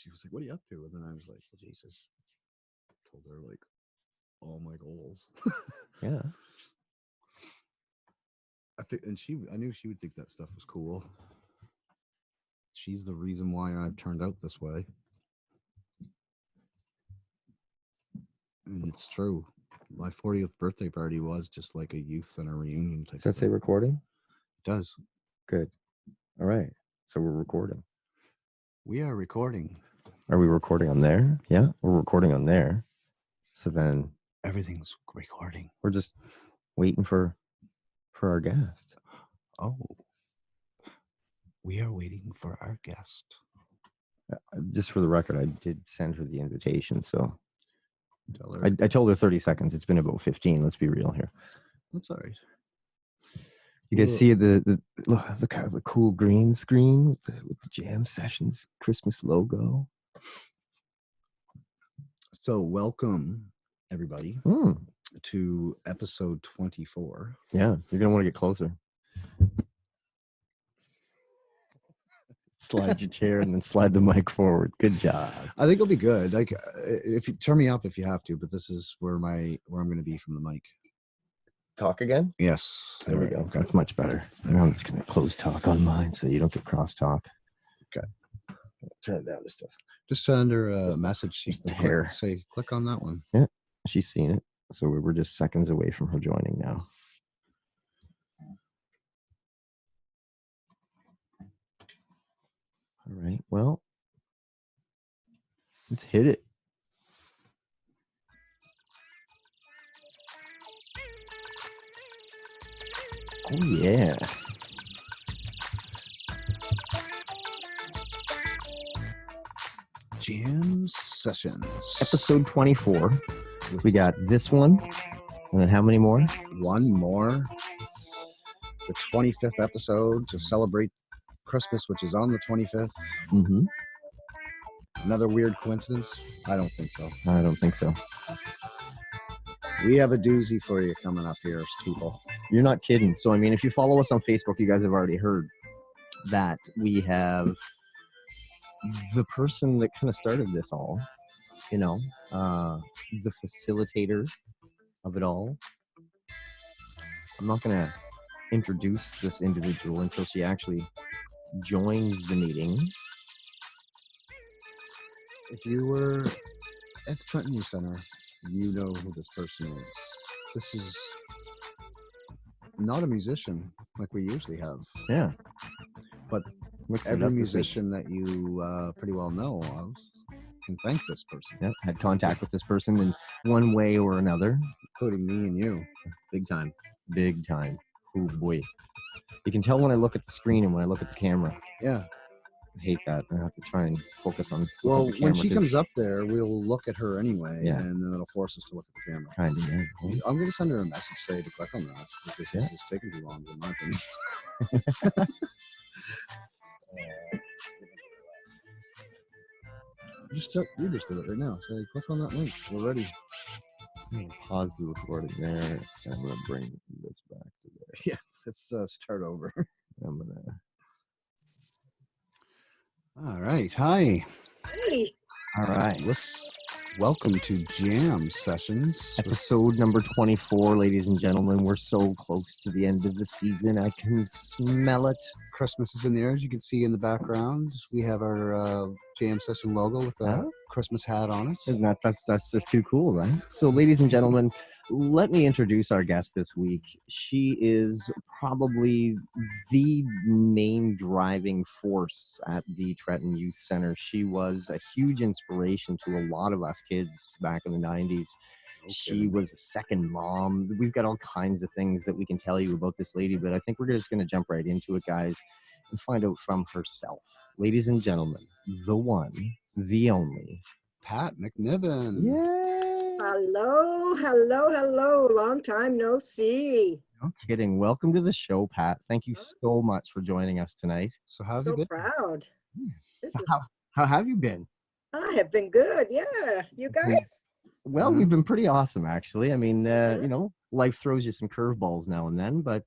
she was like, "What are you up to?" And then I was like, "Well, Jesus." Told her like all my goals. Yeah. I knew she would think that stuff was cool. She's the reason why I've turned out this way. And it's true. My 40th birthday party was just like a youth center reunion type Does that say recording? It does. Good. All right. So we're recording. We are recording. Are we recording on there? Yeah, we're recording on there. So then everything's recording. We're just waiting for our guest. Oh. We are waiting for our guest. Just for the record, I did send her the invitation, so Tell her. I told her 30 seconds. It's been about 15. Let's be real here. That's all right. You guys see the look at the cool green screen with the Jam Sessions Christmas logo. So welcome, everybody, to episode 24. Yeah, you're going to want to get closer. Slide your chair and then slide the mic forward. Good job. I think it'll be good. Like, if you turn me up if you have to, but this is where I'm going to be from the mic. Talk again? Yes. There we go. Okay. That's much better. I'm just going to close talk on mine so you don't get cross talk. Okay. Turn it down to stuff. Just send her a message. Click on that one. Yeah, she's seen it. So we're just seconds away from her joining now. All right. Well, let's hit it. Oh, yeah. Jam Sessions. Episode 24. We got this one. And then how many more? One more. The 25th episode to celebrate Christmas, which is on the 25th. Mm-hmm. Another weird coincidence? I don't think so. I don't think so. We have a doozy for you coming up here, people. You're not kidding. So, I mean, if you follow us on Facebook, you guys have already heard that we have the person that kind of started this all, the facilitator of it all. I'm not going to introduce this individual until she actually joins the meeting. If you were at the Trenton Youth Center, you know who this person is. This is not a musician like we usually have. Yeah. But every musician that you pretty well know of can thank this person. Yeah, had contact with this person in one way or another. Including me and you. Big time. Big time. Oh, boy. You can tell when I look at the screen and when I look at the camera. Yeah. I hate that. I have to try and focus on. Well, when she comes up there, we'll look at her anyway, yeah. And then it'll force us to look at the camera. Kind of, yeah. I'm going to send her a message say to click on that because this is taking too long, in my opinion. You just did it right now. Say, click on that link. We're ready. I'm going to pause the recording there, and I'm going to bring this back to there. Yeah, let's start over. I'm going to. All right. Hi. Hey. All right. Welcome to Jam Sessions. Episode number 24, ladies and gentlemen. We're so close to the end of the season. I can smell it. Christmas is in the air, as you can see in the background. We have our Jam Session logo with a Christmas hat on it. Isn't that's just too cool, right? So, ladies and gentlemen, let me introduce our guest this week. She is probably the main driving force at the Trenton Youth Center. She was a huge inspiration to a lot of us kids back in the 90s. Okay. She was a second mom. We've got all kinds of things that we can tell you about this lady, but I think we're just going to jump right into it, guys, and find out from herself. Ladies and gentlemen, the one, the only, Pat McNiven. Yay! Hello. Long time no see. No kidding. Welcome to the show, Pat. Thank you so much for joining us tonight. So how have you been? Proud. How have you been? I have been good. Yeah. You guys? Well, we've been pretty awesome, actually. I mean, life throws you some curveballs now and then, but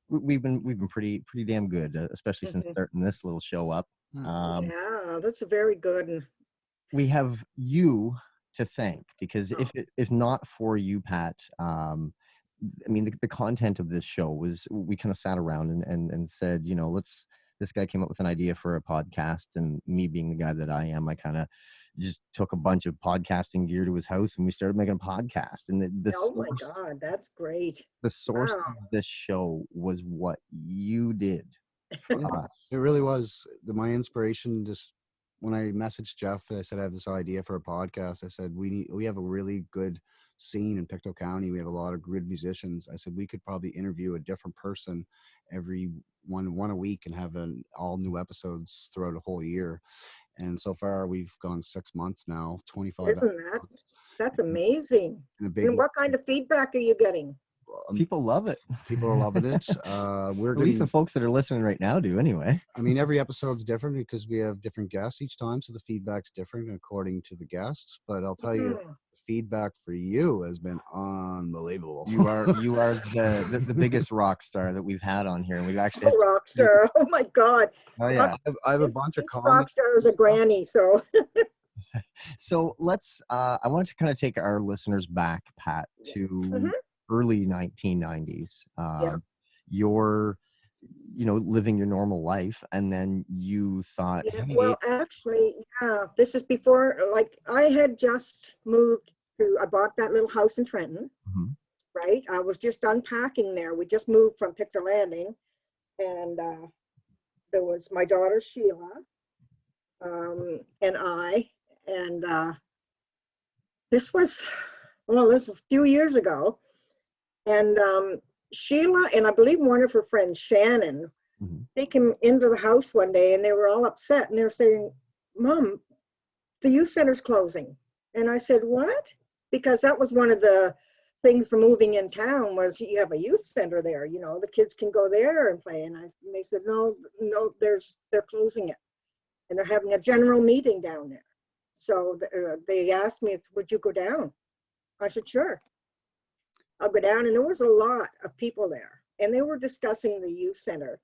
we've been pretty damn good, especially since starting this little show up. Yeah, that's a very good. And We have you to thank, because oh, if not for you, Pat, I mean, the content of this show was, we kind of sat around and said, you know, this guy came up with an idea for a podcast, and me being the guy that I am, I kind of just took a bunch of podcasting gear to his house and we started making a podcast. And oh my God, that's great. the source Wow. of this show was what you did for Yeah, us. it really was my inspiration. Just when I messaged Jeff, I said I have this idea for a podcast. I said we have a really good scene in Pictou County. We have a lot of good musicians. I said we could probably interview a different person every one a week and have all new episodes throughout a whole year. And so far we've gone 6 months now, 25 Isn't that's amazing. and a big And what kind of feedback are you getting? People love it. people are loving it. We're At least the getting, folks that are listening right now do, anyway. I mean, every episode's different because we have different guests each time, so the feedback's different according to the guests. But I'll tell you, Mhm. feedback for you has been unbelievable. You are the biggest rock star that we've had on here, and we've actually had, Rockstar. Oh my God. oh yeah. I have a This- bunch of this comments. Rockstar is a granny, so So let's I want to kind of take our listeners back, Pat, to Mhm. early 1990s. Yeah. You're, you know, living your normal life, and then you thought, yeah. hey, Well, actually, yeah, this is before, like, I had just moved I bought that little house in Trenton, mhm, right? I was just unpacking there. We just moved from Pictou Landing, and there was my daughter Sheila, and I, and this was, well, this was a few years ago, and Sheila and I believe one of her friends, Shannon, mhm, they came into the house one day and they were all upset and they were saying, Mom, the youth center's closing. And I said, what? Because that was one of the things for moving in town was you have a youth center there, you know, the kids can go there and play. And they said, no, they're closing it. And they're having a general meeting down there. So they asked me, would you go down? I said, sure. I'll go down. And there was a lot of people there. And they were discussing the youth center.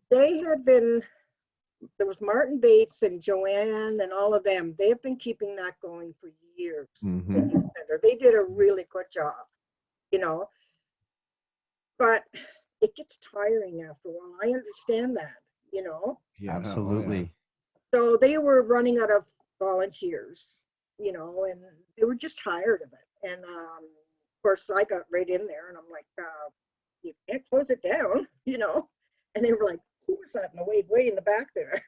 They had been, there was Martin Bates and Joanne and all of them. They have been keeping that going for years. mhm. The youth center. They did a really good job, you know. But it gets tiring after a while. I understand that, you know. Yeah, Absolutely. So they were running out of volunteers, you know, and they were just tired of it. And of course, I got right in there and I'm like, you can't close it down, you know. And they were like, who was that in the way in the back there?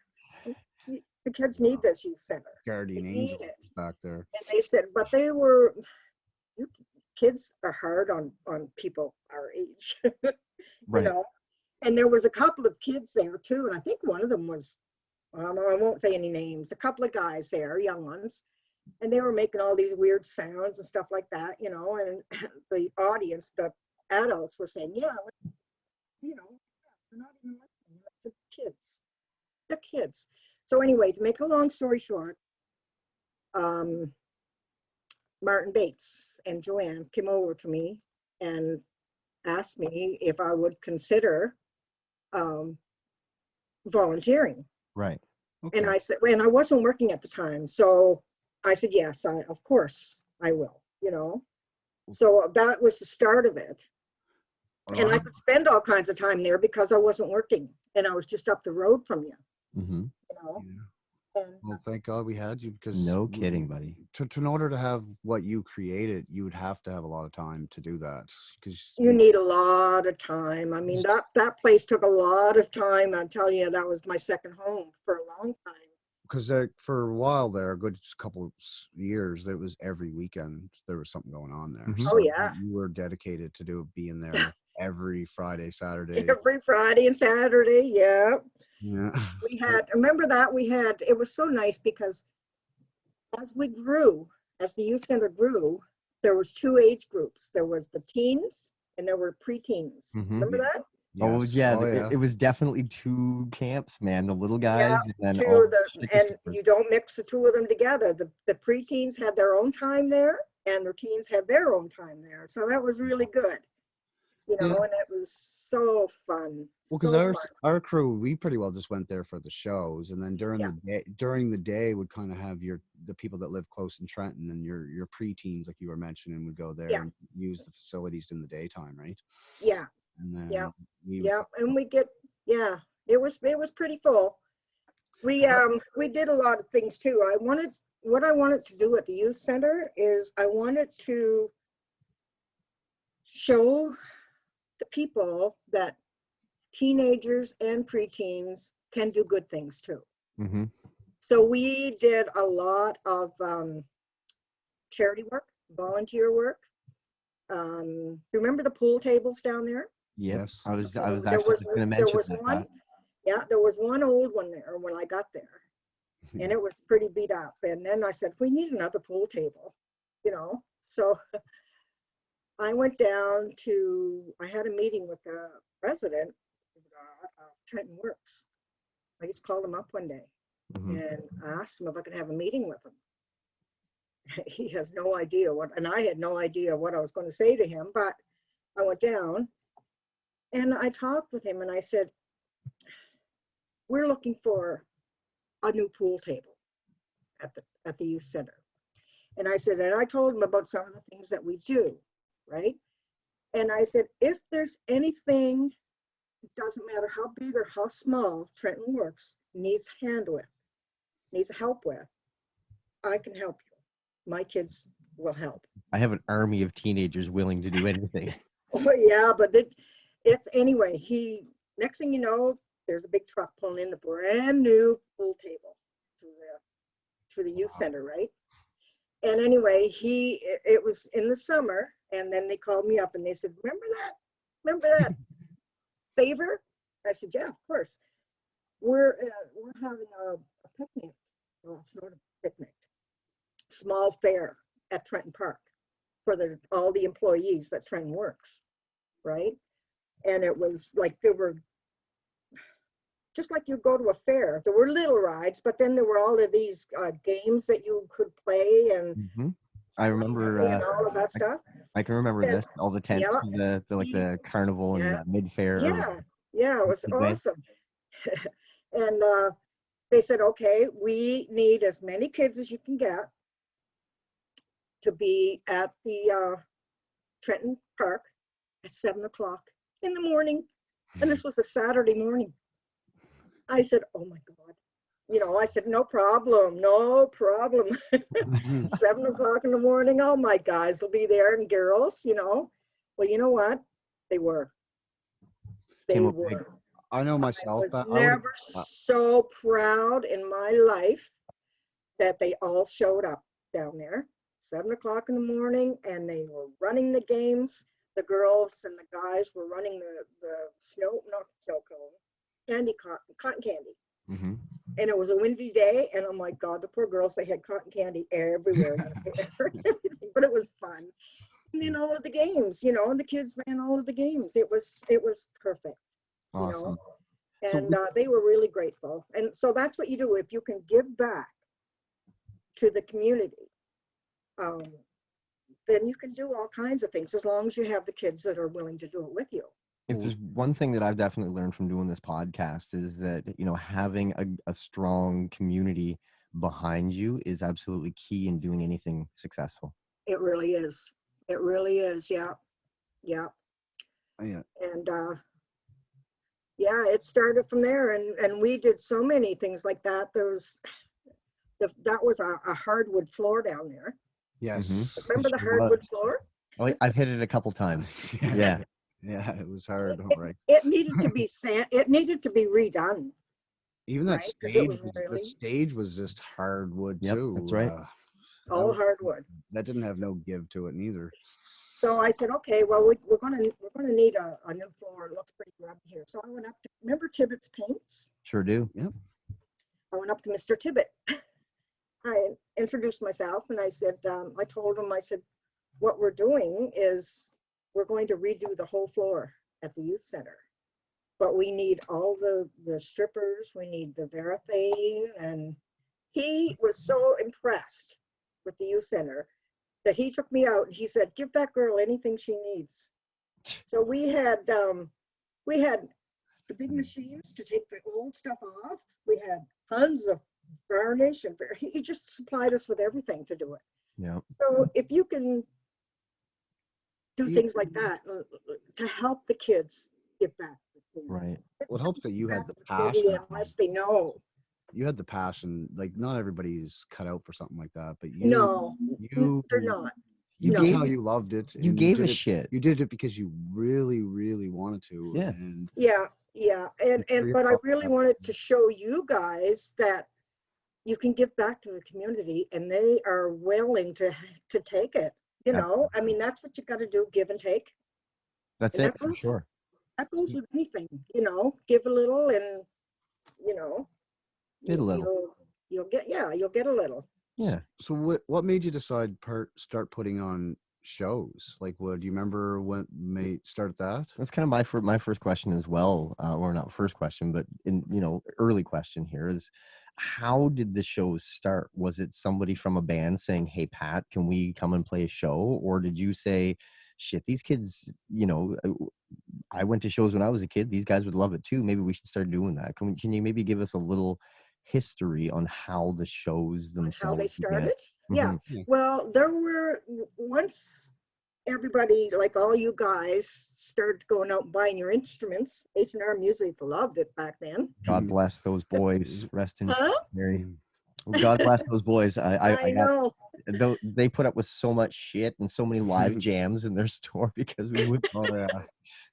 The kids need this youth center. Guardian They need angel it. back there. And they said, but they were, kids are hard on people our age, you Right. know. And there was a couple of kids there too. And I think one of them was, I won't say any names, a couple of guys there, young ones. And they were making all these weird sounds and stuff like that, you know. And the audience, the adults were saying, yeah, you know, they're not even listening. It's the kids. The kids. So anyway, to make a long story short, Martin Bates and Joanne came over to me and asked me if I would consider volunteering. Right. Okay. And I said, and I wasn't working at the time. So I said, yes, of course I will, you know. So that was the start of it. And I could spend all kinds of time there because I wasn't working and I was just up the road from you, Mm-hmm. you know. Yeah. And Well, thank God we had you because No kidding, buddy. In order to have what you created, you would have to have a lot of time to do that because you need a lot of time. I mean, that place took a lot of time. I'll tell you, that was my second home for a long time. because for a while there, a good couple of years, it was every weekend there was something going on there. Mhm. Oh, yeah. you were dedicated to being there every Friday, Saturday. Every Friday and Saturday, yeah. Yeah. We had, remember that we had, it was so nice because as we grew, as the youth center grew, there was two age groups. There was the teens and there were preteens. Mhm. Remember that? Oh Yes. yeah, Oh, yeah. It was definitely two camps, man. The little guys and then Two all of the, and you don't mix the two of them together. The preteens had their own time there and the teens had their own time there. So that was really good, you know, Yeah. and it was so fun. Well, because So fun. our crew, we pretty well just went there for the shows, and then Yeah. during the day would kind of have the people that live close in Trenton, and your preteens, like you were mentioning, would go there Yeah. and use the facilities in the daytime, right? Yeah. And Yeah. then we would Yeah. And it was pretty full. We did a lot of things too. What I wanted to do at the youth center is I wanted to show the people that teenagers and preteens can do good things too. Mm-hmm. So we did a lot of charity work, volunteer work. Remember the pool tables down there? Yep. yes, I was Okay, actually just going to mention that. one. Yeah, there was one old one there when I got there, and it was pretty beat up. And then I said, we need another pool table, you know. So I went down I had a meeting with the president of Trenton Works. I just called him up one day Mhm. and I asked him if I could have a meeting with him. He has no idea and I had no idea what I was going to say to him, but I went down and I talked with him and I said, we're looking for a new pool table at the youth center. And I said, and I told him about some of the things that we do, right? And I said, if there's anything, it doesn't matter how big or how small Trenton Works needs help with, I can help you. My kids will help. I have an army of teenagers willing to do anything. Oh yeah, but it's anyway, next thing you know, there's a big truck pulling in the brand new pool table to the youth center, right? And anyway, it was in the summer, and then they called me up and they said, remember that favor? I said, yeah, of course. We're having a picnic. Well, it's not a picnic. Small fair at Trenton Park for all the employees that Trenton Works, right? And it was like there were just like you go to a fair. There were little rides, but then there were all of these games that you could play and Mm-hmm. I remember and all of that stuff. I can remember And, this, all the tents, yeah, the carnival and yeah, mid-fair. yeah, it was Okay. awesome. And they said, okay, we need as many kids as you can get to be at the Trenton Park at 7:00 in the morning. And this was a Saturday morning. I said, oh my God. I said, no problem, no problem. 7:00 in the morning, all my guys will be there and girls, Well, you know what? They were. They Came up were. big. I know I myself. was I would never so proud in my life that they all showed up down there, 7:00 in the morning, and they were running the games. The girls and the guys were running the not snow cone, cotton candy. Mm-hmm. And it was a windy day, and oh my God, the poor girls, they had cotton candy everywhere. But it was fun. And then all of the games, and the kids ran all of the games. It was perfect, Awesome. And they were really grateful. And so that's what you do. If you can give back to the community, then you can do all kinds of things as long as you have the kids that are willing to do it with you. If there's one thing that I've definitely learned from doing this podcast is that, having a strong community behind you is absolutely key in doing anything successful. It really is. It really is. Yeah. Yeah. Yeah. And yeah, it started from there, and we did so many things like that. That was a hardwood floor down there. Yes. Mm-hmm. Remember the hardwood floor? Oh, I've hit it a couple times. Yeah. Yeah, it was hard. Right. It needed to be it needed to be redone. Even that right? 'Cause it was the really stage was just hardwood Yep, too. that's right. all hardwood. That didn't have no give to it neither. So I said, okay, well, we're gonna need a new floor. It looks pretty grubby here. So I went up to, remember Tibbet's Paints? Sure do. Yep. I went up to Mr. Tibbet. I introduced myself and I said, I told him, I said, what we're doing is we're going to redo the whole floor at the youth center. But we need all the strippers, we need the varathane. And he was so impressed with the youth center that he took me out and he said, give that girl anything she needs. So we had We had the big machines to take the old stuff off. We had tons of varnish, and he just supplied us with everything to do it. Yeah. So if you can do You- things like that to help the kids get back to the community. Right. Well, it helps that you had Back the to the community passion. unless they know. You had the passion. Like, not everybody's cut out for something like that, but No, you they're not. you No. could tell you loved it. You and gave did a it, shit. You did it because you really, really wanted to. Yeah. And Yeah, and for your but I mom, really wanted to show you guys that you can give back to the community, and they are willing to take it. You know, I mean, that's what you got to do: give and take. That's And it for sure. That goes with anything. You know, give a little, and you know, Get a little. you'll get you'll get a little. Yeah. So what made you decide start putting on shows? Like, what do you remember when made start that? That's kind of my first question as well, or not first question, but early question here is, how did the shows start? Was it somebody from a band saying, "Hey Pat, can we come and play a show?" Or did you say, "Shit, these kids, I went to shows when I was a kid. These guys would love it too. Maybe we should start doing that." Can you maybe give us a little history on how the shows themselves How they began? started? Yeah. Yeah. Well, there were once everybody, like all you guys, started going out and buying your instruments. H&R Music loved it back then. God bless those boys. Rest in Huh? Mary. Well, God bless those boys. I got, know. they put up with so much shit and so many live jams in their store because we would, Oh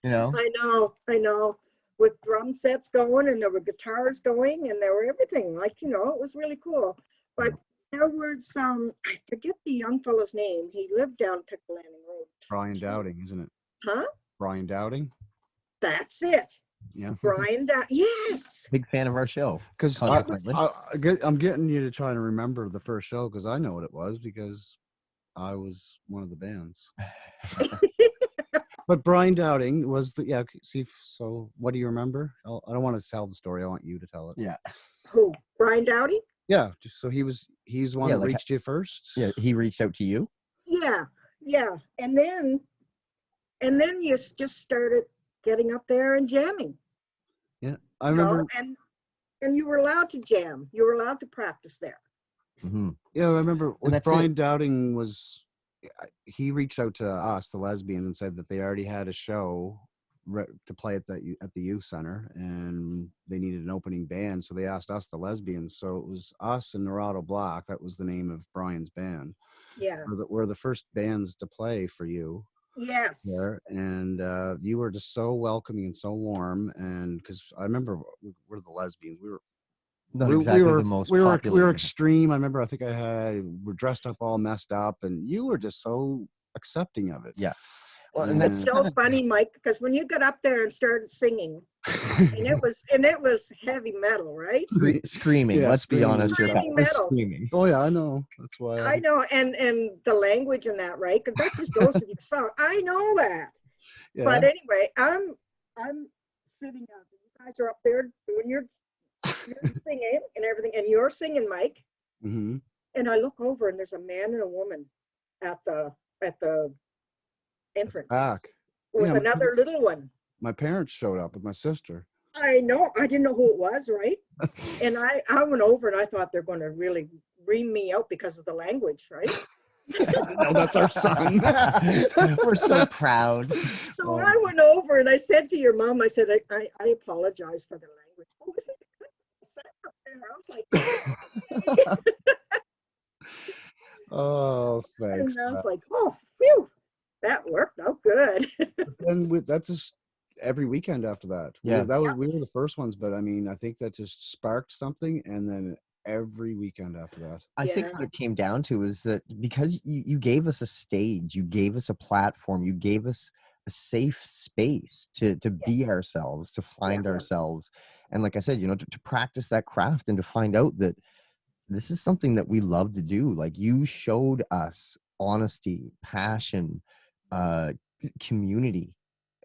yeah. I know. With drum sets going, and there were guitars going, and there were everything. Like, it was really cool. But there was I forget the young fellow's name. He lived down Pickle Landing Road. Brian Dowding, isn't it? Huh? Brian Dowding. That's it. Yeah. Brian yes. big fan of our show. Because Consequently. I'm getting you to try to remember the first show because I know what it was because I was one of the bands. But Brian Dowding was so what do you remember? I don't want to tell the story. I want you to tell it. Yeah. Who? Brian Dowdy? Yeah. So he's the one that like, reached you first. Yeah, he reached out to you. Yeah. And then you just started getting up there and jamming. Yeah. I remember. And you were allowed to jam. You were allowed to practice there. Mm-hmm. Yeah, I remember And with Brian Dowding he reached out to us, the lesbians, and said that they already had a show to play at the youth center, and they needed an opening band, so they asked us, the lesbians. So it was us and Nerado Black. That was the name of Brian's band. Yeah. We're the first bands to play for you. Yes. There, and you were just so welcoming and so warm, and because I remember we're the lesbians. Not exactly the most popular. We were extreme. I remember. I think we're dressed up, all messed up, and you were just so accepting of it. Yeah. Well, and it's so funny, Mike, because when you got up there and started singing, and it was heavy metal, right? Screaming. Yeah, let's be honest here. Screaming metal. Screaming. Oh yeah, I know. That's why. I know, and the language in that, right? Because that just goes with your song. I know that. Yeah. But anyway, I'm sitting up. You guys are up there doing your singing and everything, and you're singing, Mike. Mm-hmm. And I look over, and there's a man and a woman at the entrance back with another little one. My parents showed up with my sister. I know. I didn't know who it was, right? And I went over, and I thought they're going to really ream me out because of the language, right? No, that's our son. We're so proud. So I went over, and I said to your mom, I said, I apologize for the language. Oh, isn't it good? I was like, oh, thanks. And I was like, oh, phew, that worked out good. And that's just every weekend after that. Yeah, we were the first ones, but I mean, I think that just sparked something, and then every weekend after that. I think what it came down to is that because you gave us a stage, you gave us a platform, you gave us a safe space to be ourselves, to find ourselves. And like I said, to practice that craft and to find out that this is something that we love to do. Like, you showed us honesty, passion, community,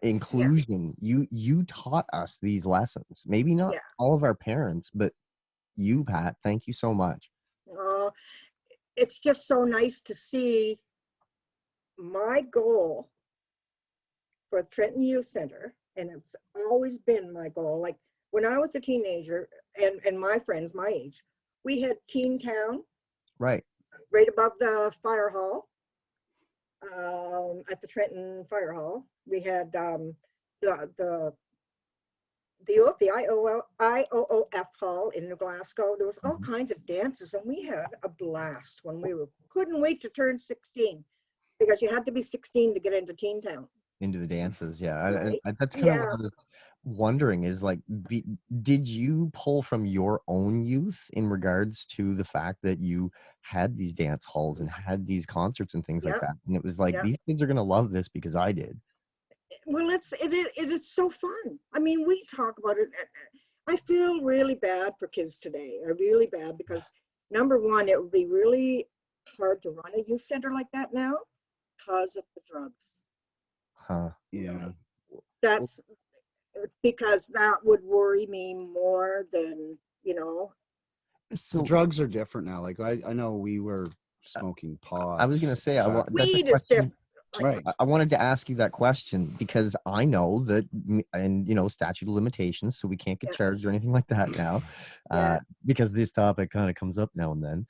inclusion. You taught us these lessons. Maybe not all of our parents, but you, Pat, thank you so much. It's just so nice to see my goal for Trenton Youth Center And it's always been my goal. Like when I was a teenager and my friends my age, we had Teen Town Right. right above the fire hall, at the Trenton Fire Hall. We had the the IOOF Hall in New Glasgow. There was all Mhm. kinds of dances, and we had a blast when we were couldn't wait to turn 16 because you had to be 16 to get into Teen Town, Into the dances, yeah. right? That's kind of what Yeah, I was wondering is like, did you pull from your own youth in regards to the fact that you had these dance halls and had these concerts and things like yeah, that? And it was like, yeah. these kids are going to love this because I did. Well, it is so fun. I mean, we talk about it. I feel really bad for kids today. I really bad because number one, it would be really hard to run a youth center like that now because of the drugs. Huh. Yeah. That's because that would worry me more than, you know, The So drugs are different now. Like I know we were smoking I pot. was going to say, back that's a weed is question. different. Like, right. I wanted to ask you that question because I know that, and statute of limitations, so we can't get yeah, charged or anything like that now, yeah, because this topic kind of comes up now and then.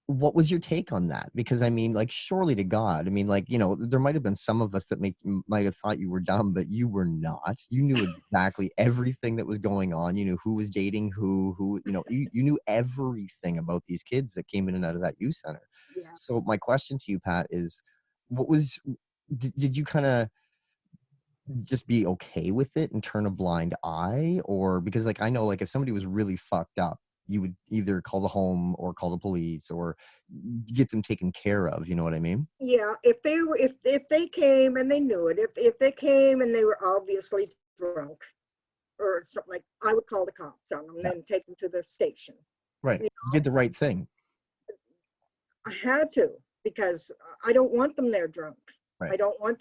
What was your take on that? Because I mean, like, surely to God, I mean, like, there might have been some of us that might have thought you were dumb, but you were not. You knew exactly everything that was going on. You knew who was dating who. You knew everything about these kids that came in and out of that youth center. yeah. So my question to you, Pat, is what was did you kind of just be okay with it and turn a blind eye? Or because, like, I know, like, if somebody was really fucked up, you would either call the home or call the police or get them taken care of, you know what I mean? Yeah, if they were, if they came and they knew it, if they came and they were obviously drunk or something, like I would call the cops on them and Yeah, then take them to the station. right. You You know, did the right thing. I had to because I don't want them there drunk. Right.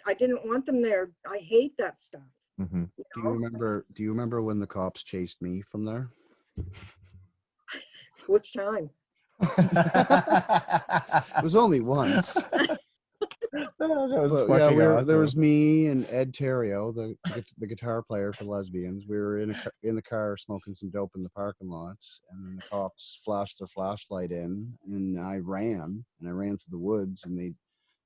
I didn't want them there. I hate that stuff, Mm-hmm. you Do you know? remember? Do you remember when the cops chased me from there? Which time? It was only once. Oh, that was But yeah, fucking there was awesome. me and Ed Terrio, the guitar player for Lesbians. We were in the car smoking some dope in the parking lot, and then the cops flashed their flashlight in, and I ran through the woods, and they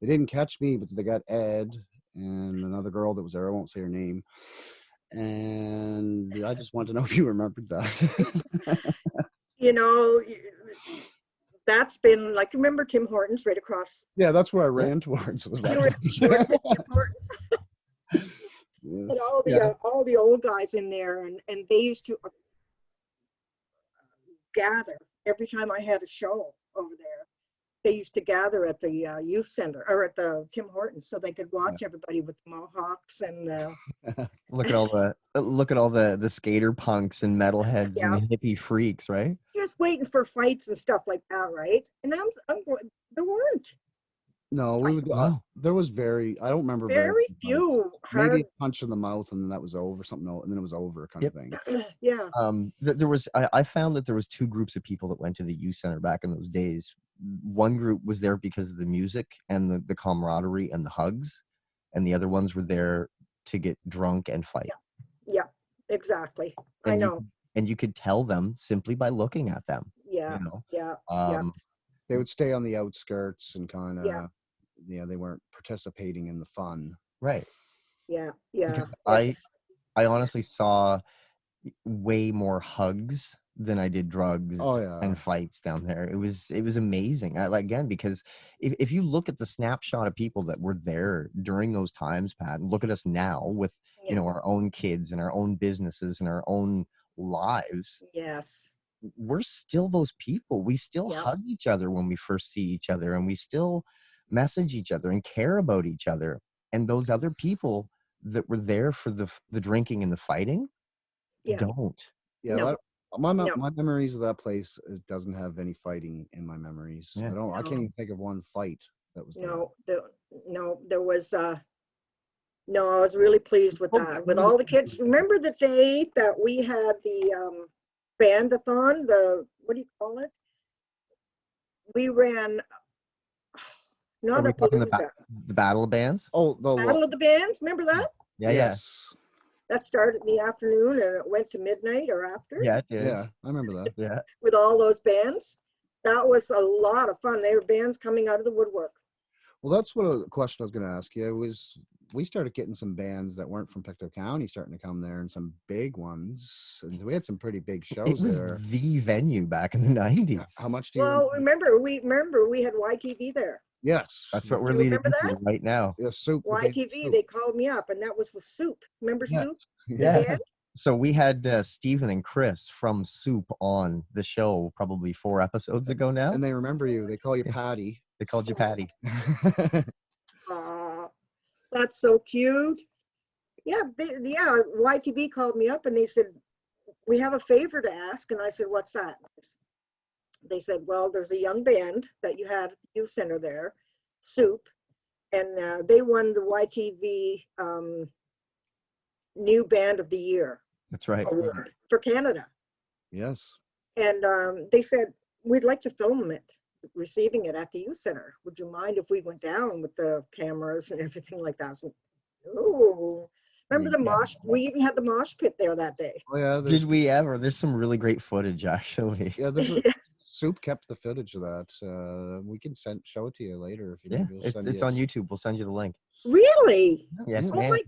didn't catch me, but they got Ed and another girl that was there. I won't say her name. And I just want to know if you remembered that. You know, that's been like, remember Tim Hortons right across? Yeah, that's where I Yeah. ran towards. It was You that ran towards direction. the Tim Hortons Yeah. and Yeah. all the old guys in there, and they used to gather every time I had a show over there. They used to gather at the youth center or at the Tim Hortons so they could Yeah. watch everybody with the mohawks and Look at all the skater punks and metalheads and yeah, hippie freaks, right? just waiting for fights and stuff like that, right? And there weren't No, we would. fights. Wow. There was I don't remember very Very many fights. few Maybe hard. a punch in the mouth, and then that was over. Something, and then it was over, kind of Yep. thing. Yeah, There was I found that there was two groups of people that went to the youth center back in those days. One group was there because of the music and the camaraderie and the hugs, and the other ones were there to get drunk and fight. yeah, exactly. I And know. you could tell them simply by looking at them, Yeah, you know. yeah, yeah, Um, They would stay on the outskirts and kind yeah, of, they weren't participating in the fun. right. yeah, yeah. Because It's I honestly saw way more hugs than I did Oh drugs yeah, and fights down there. It was amazing. Like, again, because if you look at the snapshot of people that were there during those times, Pat, and look at us now with yeah, our own kids and our own businesses and our own lives, yes, we're still those people. We still yeah, hug each other when we first see each other, and we still message each other and care about each other. And those other people that were there for the drinking and the fighting yeah. don't. yeah. No, no, My memories of that place, it doesn't have any fighting in my memories. Yeah. I can't no, even think of one fight that was there. no. No, there was. No, I was really pleased with Oh, that. With all the kids. Remember the day that we had the bandathon? The what do you call it? We ran Are not we a talking palooza, the battle of bands? oh, the Battle of the Bands. Remember that? Yeah, yeah. yes. That started in the afternoon and it went to midnight or after Yeah, it did. Yeah, I remember that. Yeah. with all those bands. That was a lot of fun. They were bands coming out of the woodwork. Well, that's what a question I was going to ask you. Was we started getting some bands that weren't from Pictou County starting to come there, and some big ones. And we had some pretty big It shows was there. the venue back in the 90s. How much do you? Well, remember we had YTV there. Yes, That's what Do we're you leading remember into that? right now. Yeah, Soup. the band YTV, Soup. they called me up, and that was with Soup. Remember Yeah. Soup? Yeah. band? So we had Stephen and Chris from Soup on the show probably 4 episodes ago now. And they remember you. They call you Patty. They called you Patty. Aw, that's so cute. Yeah, YTV called me up and they said, we have a favor to ask. And I said, what's that? They said, well, there's a young band that you had at the youth center there, Soup, and they won the YTV New Band of the Year That's right. award for Canada. Yes. And they said, we'd like to film it, receiving it at the youth center. Would you mind if we went down with the cameras and everything like that? So, oh, remember the mosh? We even had the mosh pit there that day. Oh yeah. Did we ever? There's some really great footage actually. Yeah, there's a Soup kept the footage of that. We can show it to you later if you Yeah, need. We'll it's on YouTube. We'll send you the link. Really? Yes, Oh ma'am. my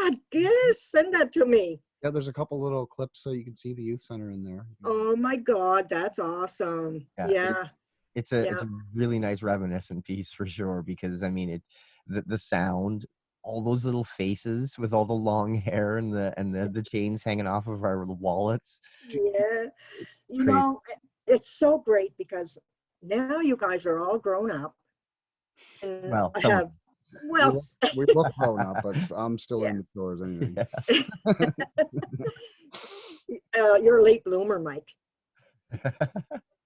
God, yes, send that to me. Yeah, there's a couple little clips so you can see the youth center in there. Oh my God, that's awesome. Yeah, Yeah. It's a really nice reminiscent piece for sure, because I mean the sound, all those little faces with all the long hair and the chains hanging off of our wallets. Yeah. You Great. know, it's so great because now you guys are all grown up. And Well, I some of have, well, We look grown up, but I'm still Yeah. immature as anything. you're a late bloomer, Mike.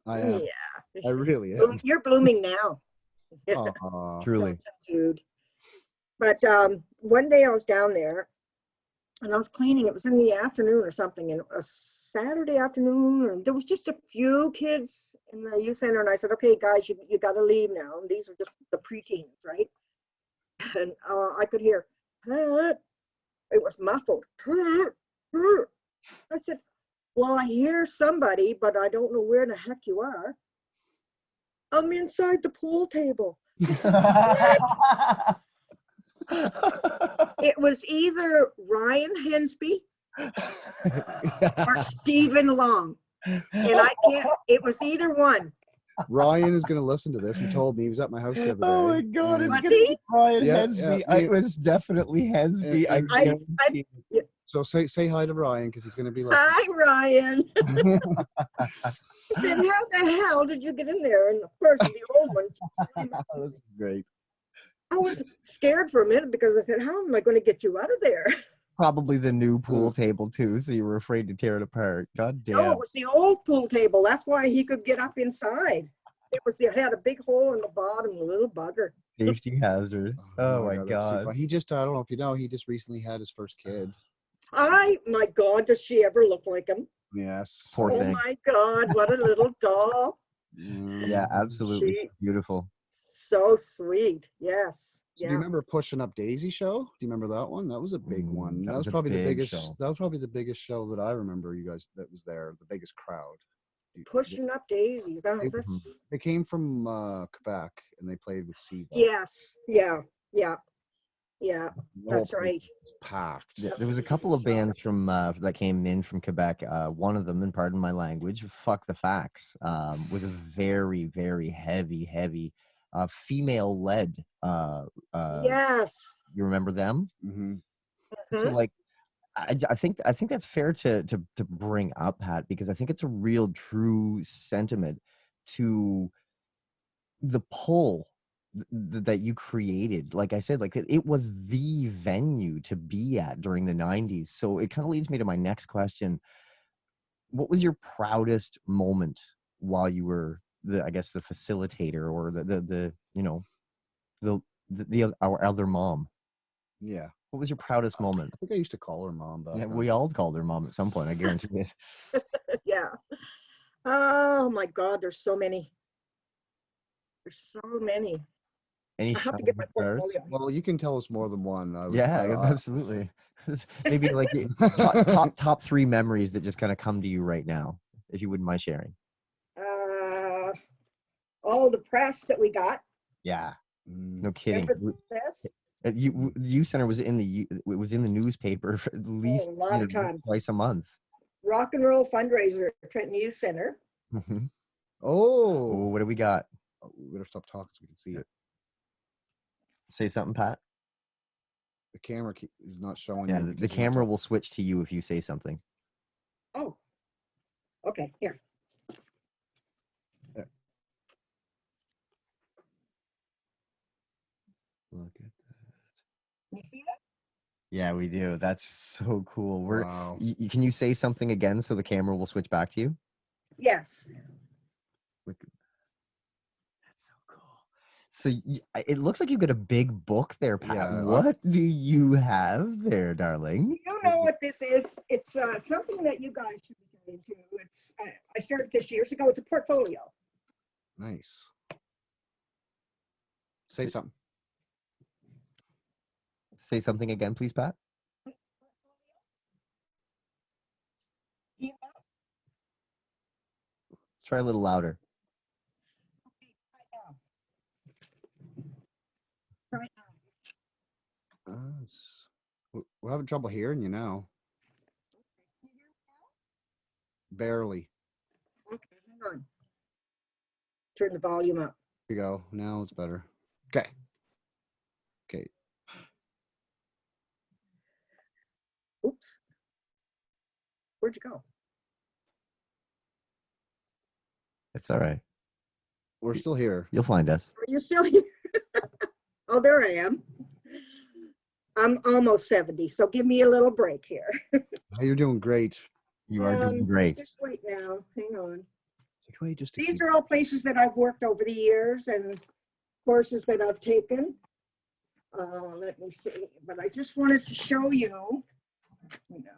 I am. Yeah. I really am. You're blooming now. Aw. Truly. Handsome dude. But one day I was down there and I was cleaning. It was in the afternoon or something, and a Saturday afternoon, and there was just a few kids in the youth center. And I said, okay, guys, you got to leave now. And these were just the preteens, right? And I could hear, it was muffled. I said, well, I hear somebody, but I don't know where the heck you are. I'm inside the pool table. It was either Ryan Hensby or Stephen Long. And I can't, it was either one. Ryan is going to listen to this. He told me he was at my house the other day. Oh my God, it's Was gonna he? be Ryan Yeah, Hensby. yeah, It was definitely Hensby. I And- guarantee it. So say hi to Ryan because he's going to be listening. Hi, Ryan. I said, how the hell did you get in there? And of course, the old one. This is great. I was scared for a minute because I said, how am I going to get you out of there? Probably the new pool table too, so you were afraid to tear it apart. God damn. No, it was the old pool table. That's why he could get up inside. It had a big hole in the bottom, a little bugger. Safety hazard. Oh my that's too God. fun. He just, I don't know if you know, he just recently had his first kid. My God, does she ever look like him? Yes. Poor Oh thing. my God, what a little doll. Yeah, absolutely. She- Beautiful. So sweet. Yes. Do Yeah. you remember Pushing Up Daisy show? Do you remember that one? That was a big one. that That was was a probably the big biggest. show. That was probably the biggest show that I remember. You guys that was there, the biggest crowd. Pushing Up Daisies. That's, They came from Quebec and they played with Siva. yes. Yeah. The whole That's place right. was packed. Yeah, there was a couple of bands from that came in from Quebec. One of them, and pardon my language, Fuck the Facts, was a very, very heavy female-led. Yes. You remember them? Mm-hmm. So like, I think that's fair to bring up, Pat, because I think it's a real true sentiment to the pull that you created. Like I said, like it was the venue to be at during the 90s. So it kind of leads me to my next question. What was your proudest moment while you were the facilitator or our elder mom? Yeah. What was your proudest moment? I think I used to call her mom. Yeah, we all called her mom at some point, I guarantee it. Yeah. Oh my God, there's so many. There's so many. Any I have to shining get my stars? portfolio. Well, you can tell us more than one. Yeah, absolutely. Maybe like top three memories that just kind of come to you right now, if you wouldn't mind sharing. All the press that we got. Yeah, no kidding. Remember this? U Center was in the newspaper for at least A lot of times. twice a month. Rock and roll fundraiser at Trenton Youth Center. Mm-hmm. Oh, What do we got? We better stop talking so we can see it. Say something, Pat. The camera is not showing. Yeah, you the camera will switch to you if you say something. Oh, okay, here. There. Look at that. You see that? Yeah, we do. That's so cool. Wow. Can you say something again so the camera will switch back to you? Yes. Look, that's so cool. So it looks like you've got a big book there, Pat. Yeah, what do you have there, darling? You know what this is? It's something that you guys should be getting into. It's I started this years ago. It's a portfolio. Nice. Say something. Say something again, please, Pat. Yeah. Try a little louder. Right now. We're having trouble hearing you now. Barely. Okay, hang on. Turn the volume up. Here you go. Now it's better. Okay. Okay. Oops. Where'd you go? It's all right. We're still here. You'll find us. Are you still here? Oh, there I am. I'm almost 70, so give me a little break here. You're doing great. You are doing great. Just wait now. Hang on. Wait, just These are all places that I've worked over the years and courses that I've taken. Let me see. But I just wanted to show you, you know.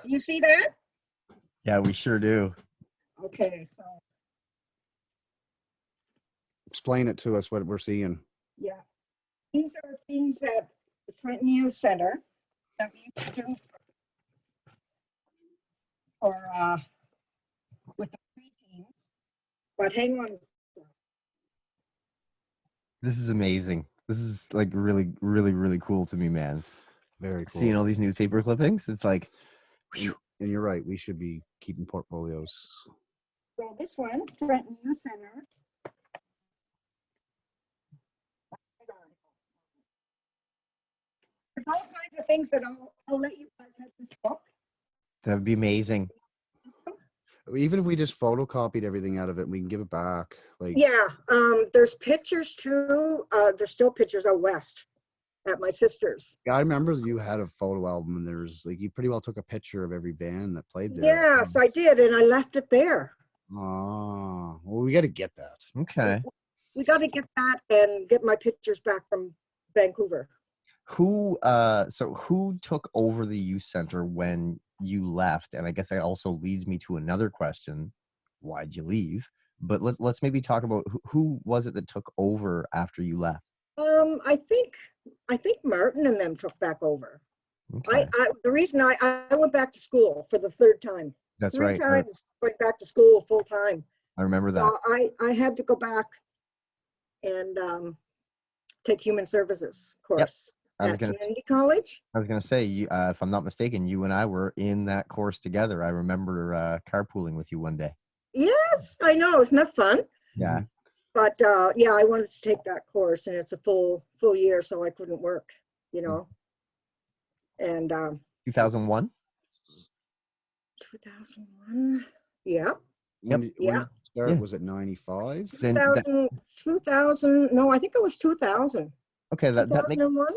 You see that? Yeah, we sure do. Okay, so explain it to us what we're seeing. yeah, these are things at the Trenton Youth Center that we used to do for with the preteens. But hang on. This is amazing. This is like really, really, really cool to me, man. Very cool. Seeing all these newspaper clippings, it's like, whew. And you're right. We should be keeping portfolios. So this one, Trenton Youth Center. There's all kinds of things that I'll let you guys have this book. that would be amazing. Even if we just photocopied everything out of it, we can give it back. Like, yeah, there's pictures too. There's still pictures out west at my sister's. Yeah, I remember you had a photo album, and there's like you pretty well took a picture of every band that played there. Yes, I did, and I left it there. Oh, well, we got to get that. Okay. We got to get that and get my pictures back from Vancouver. Who took over the youth center when you left? And I guess that also leads me to another question: why'd you leave? But let's maybe talk about who was it that took over after you left? I think Martin and them took back over. Okay. The reason I went back to school for the third time. That's three right. times going back to school full time. I remember that. So I had to go back and take human services course at community college. I was going to say, if I'm not mistaken, you and I were in that course together. I remember carpooling with you one day. Yes, I know. Isn't that fun? Yeah. But yeah, I wanted to take that course, and it's a full year, so I couldn't work, you know. And 2001. 2001. Yeah. When yeah. Was it 95? 2000. No, I think it was 2000. Okay, that makes. 2001.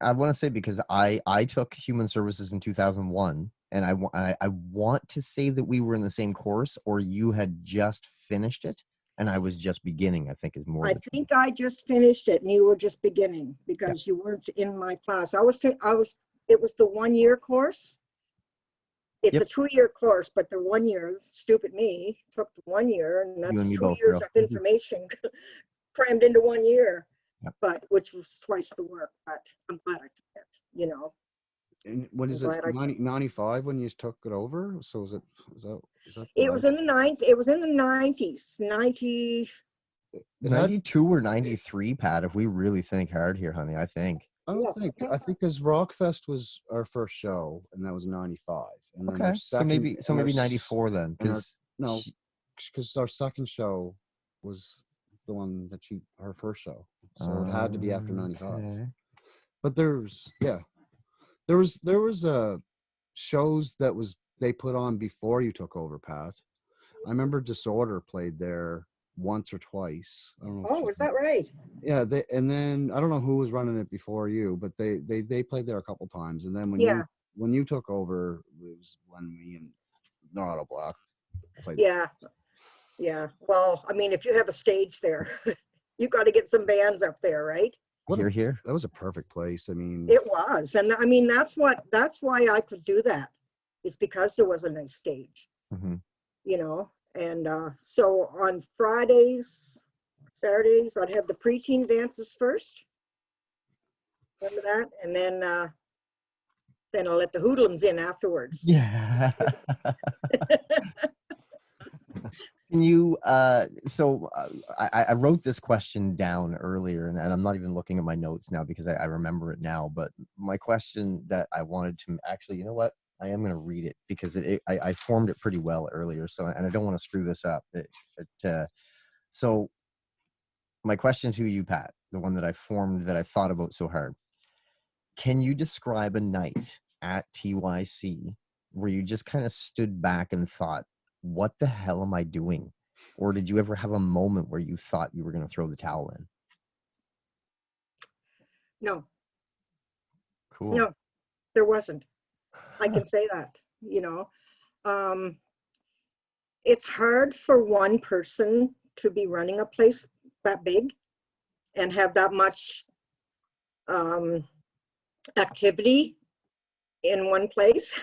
I want to say because I took human services in 2001, and I want to say that we were in the same course, or you had just finished it, and I was just beginning. I think is more. I think I just finished it, and you were just beginning because you weren't in my class. It was the 1 year course, It's Yep. a 2-year course, but the 1 year, stupid me, took the 1 year, and You that's and me 2 both, years girl. of information crammed into 1 year, Yep. but which was twice the work. But I'm glad I took it. You know, And what I'm is it? glad I took. 95 when you took it over? So is that It right? was in the 90s. It was in the 90s. 90. It had 92 or 93, Pat, if we really think hard here, honey, I think. I Yeah. don't think I think because Rockfest was our first show and that was 95. And then our Okay. So second maybe and our 94 then. and our Because no, because our second show was the one that her first show. So it had to be after 95. okay. But there was shows that they put on before you took over, Pat. I remember Disorder played there once or twice. I don't know if Oh, you is that right? yeah, and then I don't know who was running it before you, but they played there a couple times. And then Yeah. when you took over, it was when me and Narada Black played. Yeah. Yeah. Well, I mean, if you have a stage there, you got to get some bands up there, right? Here. That was a perfect place. I mean, It was. And I mean, that's why I could do that, is because there was a nice stage, Hmm. you know. And so on Fridays, Saturdays, I'd have the preteen dances first. Remember that? And then I'll let the hoodlums in afterwards. Yeah. Can you I wrote this question down earlier, and I'm not even looking at my notes now because I remember it now, but my question that I wanted to actually, you know what, I am going to read it because I formed it pretty well earlier, so, and I don't want to screw this up. So my question to you, Pat, the one that I formed that I thought about so hard, can you describe a night at TYC where you just kind of stood back and thought, what the hell am I doing? Or did you ever have a moment where you thought you were going to throw the towel in? No, Cool. no, there wasn't. I can say that, you know. It's hard for one person to be running a place that big and have that much activity in one place.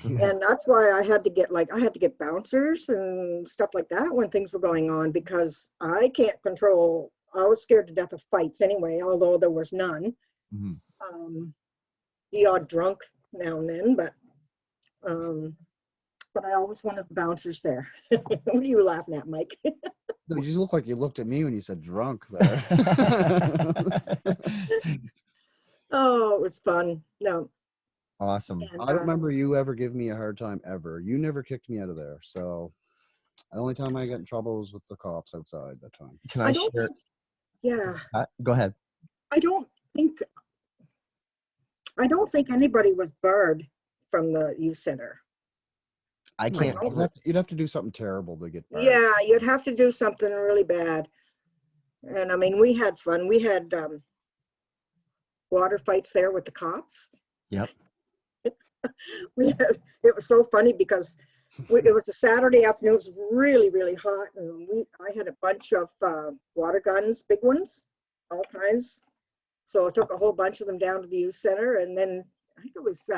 And that's why I had to get bouncers and stuff like that when things were going on, because I can't control. I was scared to death of fights anyway, although there was none. Mhm. The odd drunk now and then, but I always wanted the bouncers there. What are you laughing at, Mike? No, you just look like you looked at me when you said drunk there. Oh, it was fun. No. Awesome. And, I don't remember you ever giving me a hard time ever. You never kicked me out of there. So the only time I got in trouble was with the cops outside that time. Can I I don't share? think, yeah, Go ahead. I don't think anybody was barred from the youth center. I can't. You'd have to do something terrible to get barred. Yeah, you'd have to do something really bad. And I mean, we had fun. We had water fights there with the cops. Yep. It was so funny because it was a Saturday afternoon. It was really, really hot, and I had a bunch of water guns, big ones, all kinds. So I took a whole bunch of them down to the youth center, and then I think it was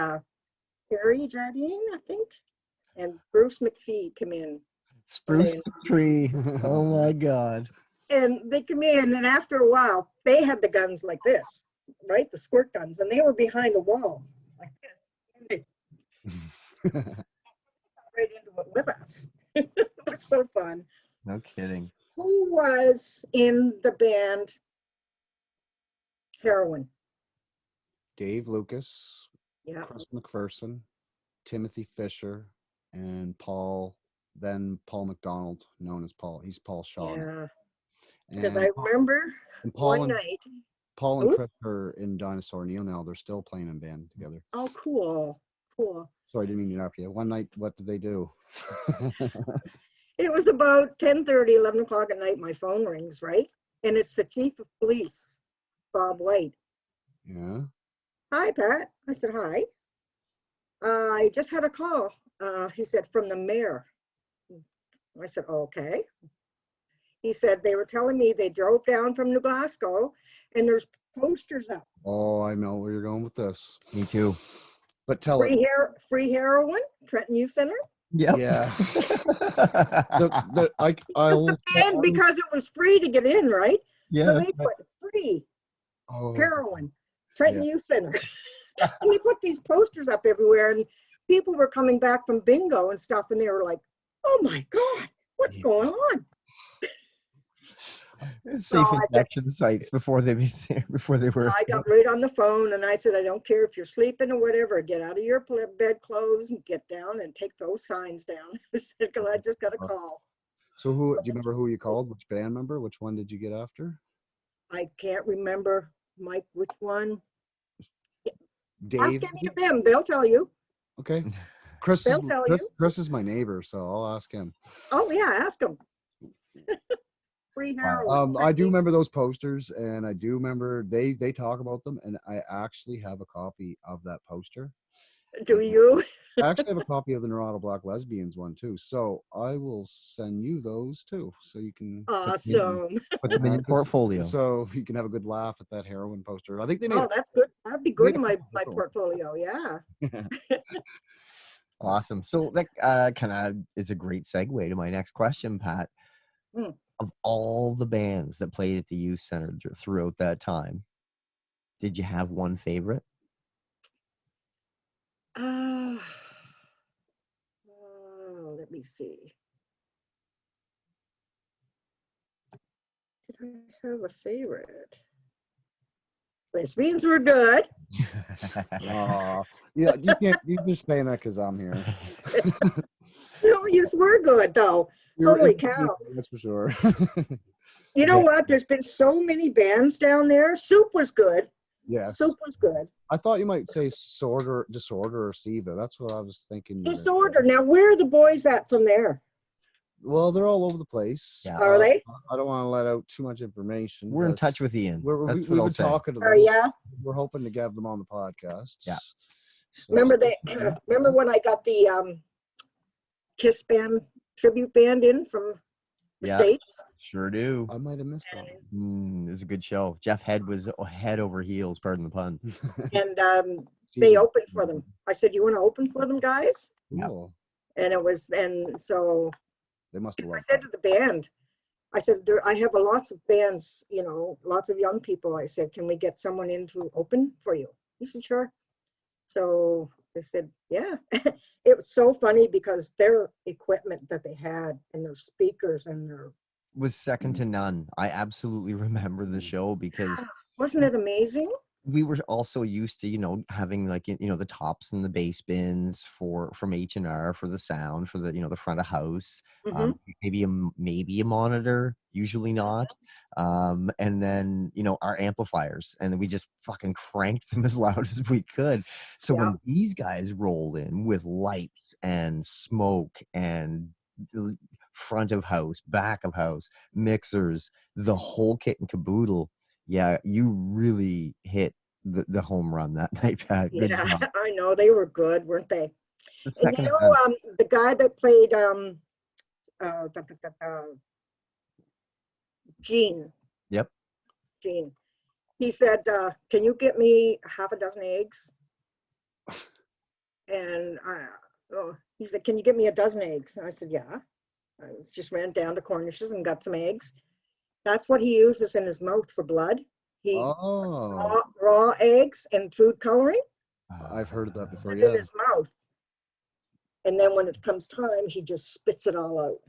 Harry Jardine, I think, and Bruce McPhee come in. Spruce tree. Oh my God. And they come in, and after a while, they had the guns like this, right? The squirt guns, and they were behind the wall like this. And they right into it with us. It was so fun. No kidding. Who was in the band Heroin? Dave Lucas, Yeah. Chris McPherson, Timothy Fisher, and Paul McDonald, known as Paul. He's Paul Shaw. Yeah. Because And I remember one night. Paul and Chris are in Dinosaur Neil now. They're still playing in band together. Oh, cool. Cool. Sorry, I didn't mean to interrupt you. One night, what did they do? It was about 10:30, 11 o'clock at night. My phone rings, right? And it's the chief of police, Bob White. Yeah. Hi, Pat. I said, hi. I just had a call. He said, from the mayor. I said, okay. He said, they were telling me they drove down from New Glasgow and there's posters up. Oh, I know where you're going with this. Me too. But tell it. Free heroin, Trenton Youth Center. Yep. Yeah. And because it was free to get in, right? Yeah. So they put free heroin, Trenton Youth Center. And they put these posters up everywhere, and people were coming back from bingo and stuff, and they were like, "Oh my God, what's going on?" Safe injection sites before they were. I got right on the phone and I said, "I don't care if you're sleeping or whatever, get out of your bed clothes and get down and take those signs down." Because I just got a call. So do you remember who you called? Which band member? Which one did you get after? I can't remember, Mike, which one. Dave? Ask any of them, they'll tell you. Okay. Chris is my neighbor, so I'll ask him. Oh yeah, ask him. Free heroin. I do remember those posters, and I do remember they talk about them, and I actually have a copy of that poster. Do you? I actually have a copy of the Nerado Black Lesbians one too, so I will send you those too, so you can awesome. Put them in your portfolio, so you can have a good laugh at that heroin poster. I think they made. Oh, that's good. That'd be good in my portfolio. Yeah. Awesome. So that kind of is a great segue to my next question, Pat. Of all the bands that played at the youth center throughout that time, did you have one favorite? Let me see. Did I have a favorite? Lesbians were good. Yeah, you can't. You're just saying that because I'm here. No, you were good though. Holy cow! That's for sure. You know what? There's been so many bands down there. Soup was good. Yes. Soup was good. I thought you might say Disorder or Siva. That's what I was thinking. Disorder. Now, where are the boys at from there? Well, they're all over the place. Yeah. Are they? I don't want to let out too much information. We're in touch with Ian. We've been talking to them. Yeah. We're hoping to get them on the podcast. Yeah. So, remember when I got the Kiss band tribute band in from the States? Sure do. I might have missed that. It was a good show. Jeff Head was head over heels, pardon the pun. And they opened for them. I said, "You want to open for them, guys?" Cool. And it was, and so they must have. I said to the band, I said, I have lots of bands, lots of young people. I said, "Can we get someone in to open for you?" He said, "Sure." So they said, yeah. It was so funny because their equipment that they had and their speakers and their was second to none. I absolutely remember the show because wasn't it amazing? We were also used to, having like, the tops and the bass bins from H&R for the sound for the, the front of house, maybe a monitor, usually not. And then, our amplifiers, and we just fucking cranked them as loud as we could. So when these guys rolled in with lights and smoke and front of house, back of house, mixers, the whole kit and caboodle, yeah, you really hit the home run that night, Pat. Good job. I know, they were good, weren't they? And The guy that played Gene. Yep. Gene. He said, "Can you get me half a dozen eggs?" And he said, "Can you get me a dozen eggs?" And I said, "Yeah." I just ran down to Cornish's and got some eggs. That's what he uses in his mouth for blood. He raw eggs and food coloring. I've heard of that before. In his mouth, and then when it comes time, he just spits it all out.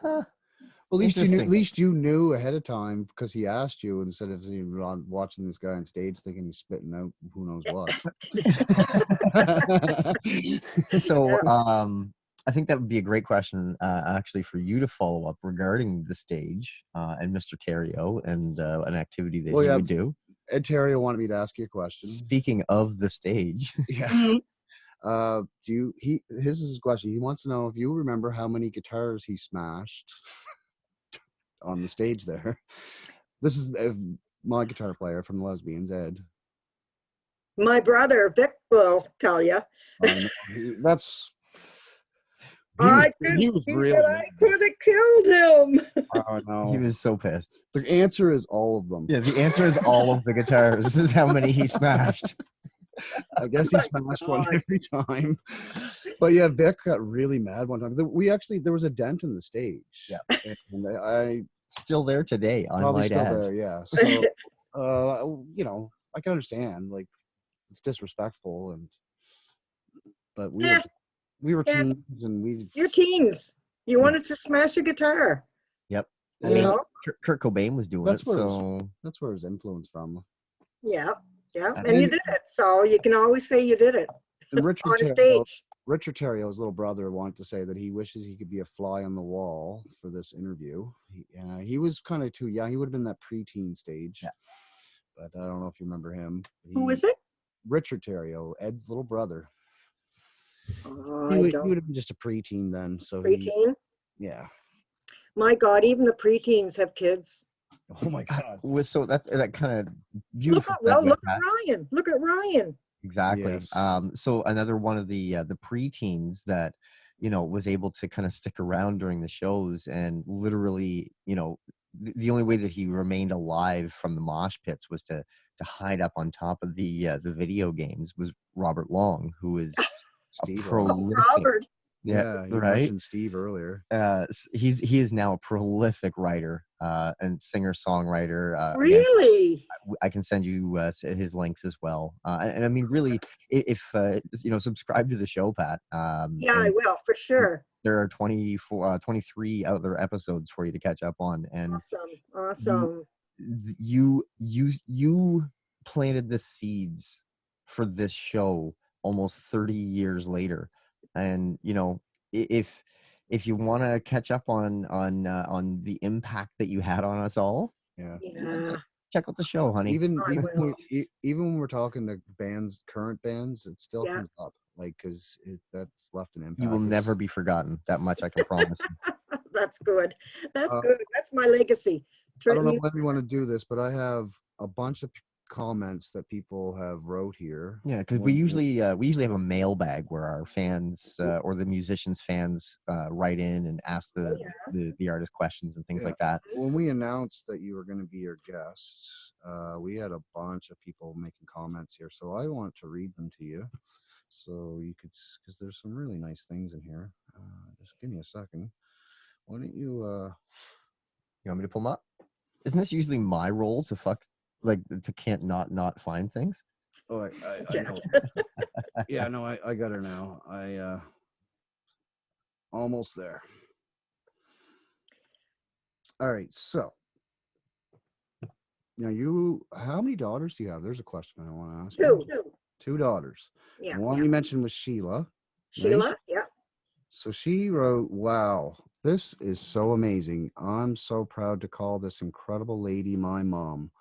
Huh. Well, at least you knew ahead of time because he asked you instead of watching this guy on stage thinking he's spitting out who knows what. So, I think that would be a great question, actually, for you to follow up regarding the stage and Mr. Terrio and an activity that he would do. Ed Terrio wanted me to ask you a question. Speaking of the stage, yeah. His is his question. He wants to know if you remember how many guitars he smashed on the stage there. This is my guitar player from the Lesbians, Ed. My brother Vic will tell you. That's. I could have killed him. Oh no, he was so pissed. The answer is all of them. Yeah, the answer is all of the guitars. This is how many he smashed. I guess he Good smashed one God. every time. But yeah, Vic got really mad one time. There was a dent in the stage. Yeah. And I Still there today, I probably might still add. there, yeah. So, I can understand, like, it's disrespectful, but Yeah, we were yeah, teens, and we, you're teens. You wanted to smash a guitar, Yep. I you mean, know? Kurt Cobain was doing that's it, where so that's where his influence from. Yeah, yeah. I And you And did it. So you can always say you did it and on a stage. Richard Terrio's little brother wanted to say that he wishes he could be a fly on the wall for this interview. He was kind of too young. He would have been that preteen stage, Yeah. but I don't know if you remember him. Who is it? Richard Terrio, Ed's little brother. Oh, He I would don't. have been just a preteen then. So Preteen? yeah. My God, even the preteens have kids. Oh my God. so that kind of Look beautiful at look segue, at Ryan. Look at Ryan. exactly. Yes. So another one of the preteens that was able to kind of stick around during the shows, and literally the only way that he remained alive from the mosh pits was to hide up on top of the video games, was Robert Long, who is a Steve Long. Oh, prolific. Robert. Yeah, you Right. mentioned Steve earlier. He is now a prolific writer and singer songwriter. Again, Really? I can send you his links as well. And I mean, really, if subscribe to the show, Pat. Yeah, I And will, for sure. there are 23 other episodes for you to catch up on, and Awesome. you planted the seeds for this show almost 30 years later, and if you want to catch up on the impact that you had on us all, Yeah. Yeah, check out the show, honey. Even I will. even when we're talking to current bands, it still Yeah. comes up, like, because that's left an impact. You will never be forgotten. That much I can promise you. That's good. That's Uh, good. That's my legacy. I don't know Trenton, when we want to do this, but I have a bunch of comments that people have wrote here. Yeah, because we usually have a mailbag where our fans or the musicians' fans write in and ask the artist questions and things Yeah. like that. When we announced that you were going to be our guest, we had a bunch of people making comments here, so I want to read them to you, so you could, because there's some really nice things in here. Just give me a second. Why don't you? You want me to pull them up? Isn't this usually my role to can't not find things? Oh, I Jack. know. Yeah, no, I got her now. I almost there. All right, so now how many daughters do you have? There's a question I want to ask you. Two daughters. Yeah. One you mentioned was Sheila. Sheila, Right? yeah. So she wrote, "Wow, this is so amazing. I'm so proud to call this incredible lady my mom.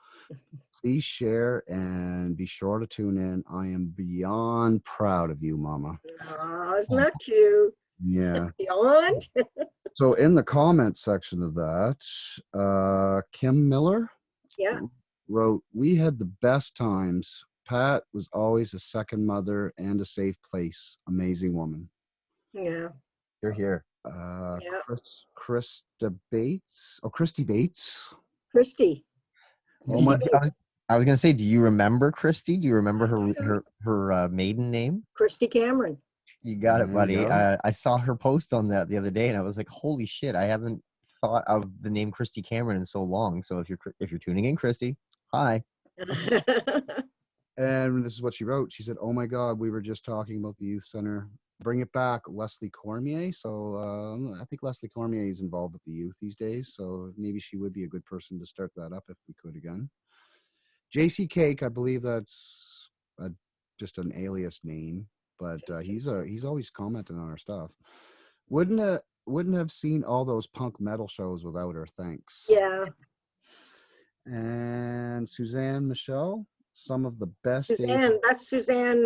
Please share and be sure to tune in. I am beyond proud of you, Mama." Oh, isn't that cute? Yeah. Beyond? So in the comment section of that, Kim Miller Yeah. wrote, "We had the best times. Pat was always a second mother and a safe place. Amazing woman." Yeah. You're here. Yeah. Christy Bates. Christy. Oh my! I was gonna say, do you remember Christy? Do you remember her maiden name? Christy Cameron. You got it, There you buddy. go. I saw her post on that the other day, and I was like, "Holy shit! I haven't thought of the name Christy Cameron in so long." So if you're tuning in, Christy, hi. And this is what she wrote. She said, "Oh my God, we were just talking about the youth center. Bring it back, Leslie Cormier." So I think Leslie Cormier is involved with the youth these days. So maybe she would be a good person to start that up if we could again. JC Cake, I believe that's just an alias name, but he's always commenting on our stuff. Wouldn't have seen all those punk metal shows without her. Thanks. Yeah. And Suzanne Michelle, some of the best Suzanne. That's Suzanne.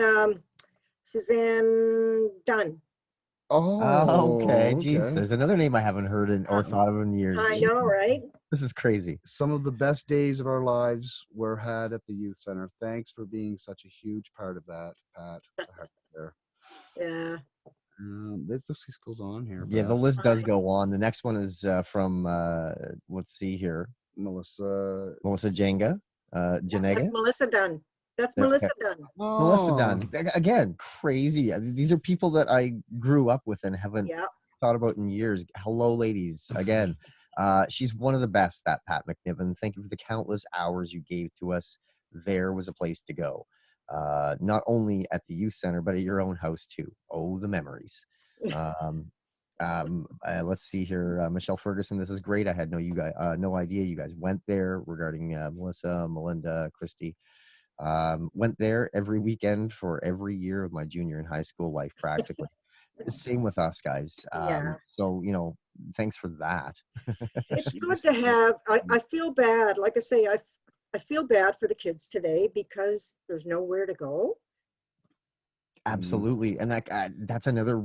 Suzanne Dunn. Oh, Okay. Jeez, okay. there's another name I haven't heard or thought of in years. I know, right? This is crazy. Some of the best days of our lives were had at the youth center. Thanks for being such a huge part of that, Pat. The heck there. Yeah. This goes on here. Yeah, the Pat. list does go on. The next one is from let's see here, Melissa Jenga, Janega. That's Melissa Dunn. That's Okay. Melissa Dunn. Melissa Oh, Dunn. Again, crazy. These are people that I grew up with and haven't Yeah. thought about in years. Hello, ladies. Again, she's one of the best, that Pat McNiven. Thank you for the countless hours you gave to us. There was a place to go. Not only at the youth center, but at your own house too. Oh, the memories. Let's see here. Michelle Ferguson, this is great. I had no idea you guys went there regarding Melissa, Melinda, Christy. Went there every weekend for every year of my junior and high school life, practically. Same with us, guys. Yeah. So, thanks for that. It's good to have, I feel bad. Like I say, I feel bad for the kids today because there's nowhere to go. Absolutely. And that's another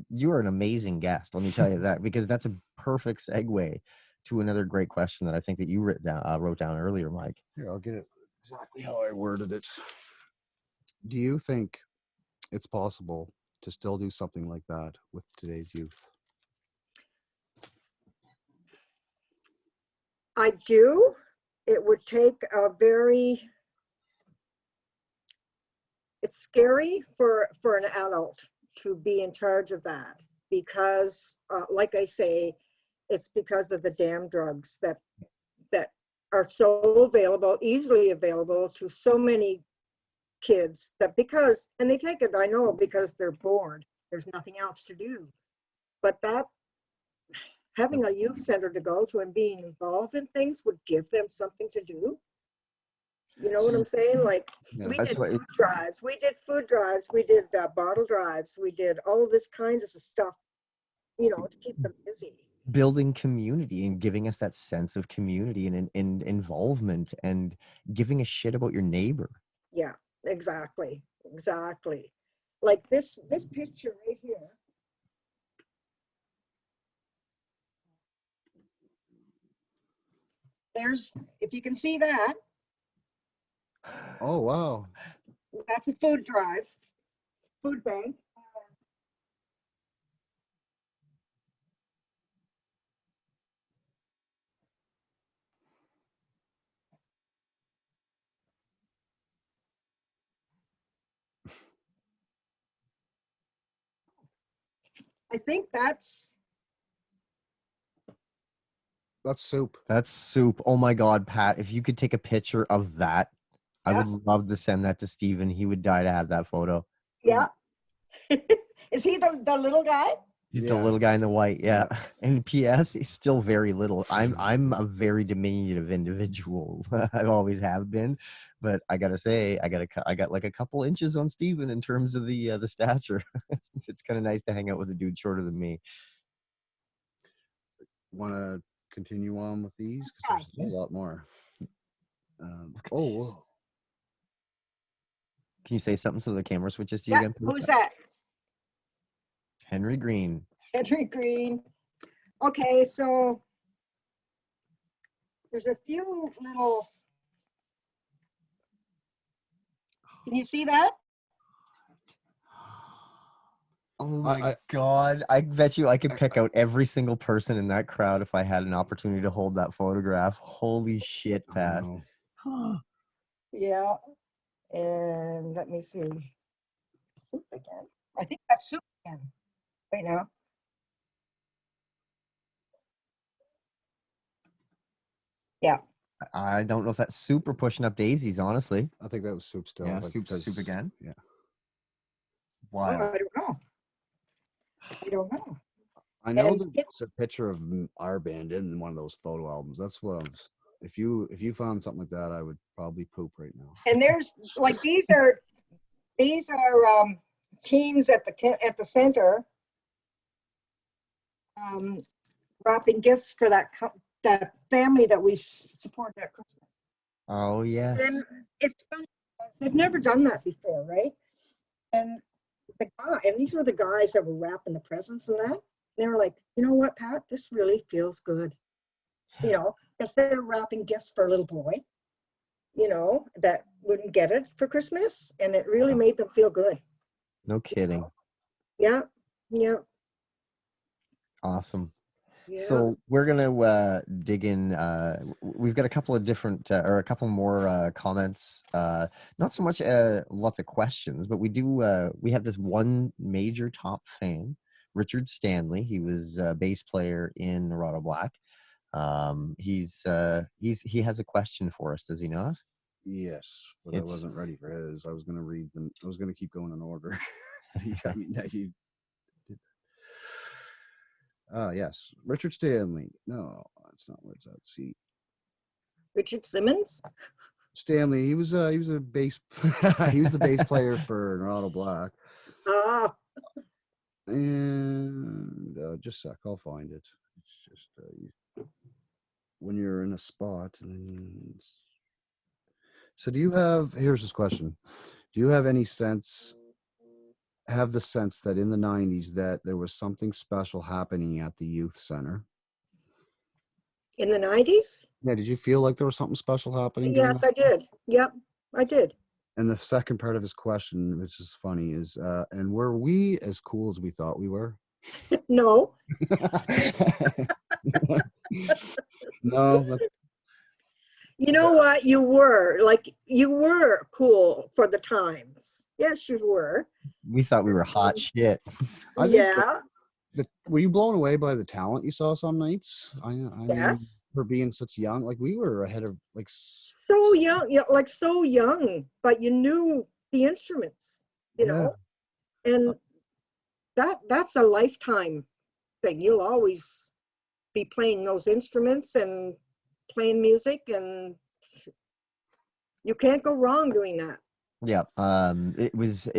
you're an amazing guest. Let me tell you that, because that's a perfect segue to another great question that I think that you wrote down earlier, Mike. here, I'll get it exactly how I worded it. Do you think it's possible to still do something like that with today's youth? I do. It would take it's scary for an adult to be in charge of that because, like I say, it's because of the damn drugs that are so easily available to so many kids and they take it, I know, because they're bored. There's nothing else to do. But having a youth center to go to and being involved in things would give them something to do. You know what I'm saying? Like, so we did food drives, we did bottle drives, we did all of this kinds of stuff, to keep them busy. Building community and giving us that sense of community and involvement and giving a shit about your neighbor. Yeah, exactly. Like this picture right here. If you can see that. Oh, wow. That's a food drive, food bank. I think that's soup. That's soup. Oh my God, Pat, if you could take a picture of that, I would love to send that to Steven. He would die to have that photo. Yeah. Is he the little guy? He's the little guy in the white, yeah. And P.S., he's still very little. I'm a very diminutive individual. I always have been, but I gotta say, I got like a couple inches on Steven in terms of the stature. It's kind of nice to hang out with a dude shorter than me. Want to continue on with these? Because there's a lot more. Whoa. Can you say something so the camera switches to you again? Who's that? Henry Green. Henry Green. Okay, so there's a few little. Can you see that? Oh my God. I bet you I could pick out every single person in that crowd if I had an opportunity to hold that photograph. Holy shit, Pat. Yeah. And let me see. Soup again. I think that's soup again. Right now. Yeah. I don't know if that's soup or pushing up daisies, honestly. I think that was soup still. Yeah, soup again. Yeah. Wow. Oh, I don't know. I know there's a picture of our band in one of those photo albums. That's what I was. If you found something like that, I would probably poop right now. And there's like these are teens at the center wrapping gifts for that family that we support at Christmas. Oh yes. And it's funny, they've never done that before, right? And these were the guys that were wrapping the presents and that. They were like, you know what, Pat, this really feels good. Instead of wrapping gifts for a little boy, that wouldn't get it for Christmas, and it really made them feel good. No kidding. Yeah. Awesome. Yeah. So we're gonna dig in. We've got a couple of different, or a couple more comments. Not so much lots of questions, but we do. We have this one major top fan, Richard Stanley. He was a bass player in Narada Black. He has a question for us. Does he not? Yes, but I It's wasn't ready for his. I was going to read them. I was going to keep going in order. You got me. Now you did that. Yes, Richard Stanley. No, that's not where it's at. See, Richard Simmons. Stanley. He was a bass. He was the bass player for Narada Black. Ah, And just a sec, I'll find it. It's just when you're in a spot. So, do you have? Here's this question: do you have any sense? Have the sense that in the '90s that there was something special happening at the youth center? in the 90s? Yeah, did you feel like there was something special happening during Yes, that? I did. Yep, I did. And the second part of his question, which is funny, is and were we as cool as we thought we were? No, No, that's you know what? You were cool for the times. Yes, you were. we thought we were hot shit. I think Yeah, were you blown away by the talent you saw some nights? I mean, yes. for being such young, like we were ahead of like So young, like so young, but you knew the instruments, yeah. and that's a lifetime thing. You'll always be playing those instruments and playing music, and you can't go wrong doing that. Yeah. It was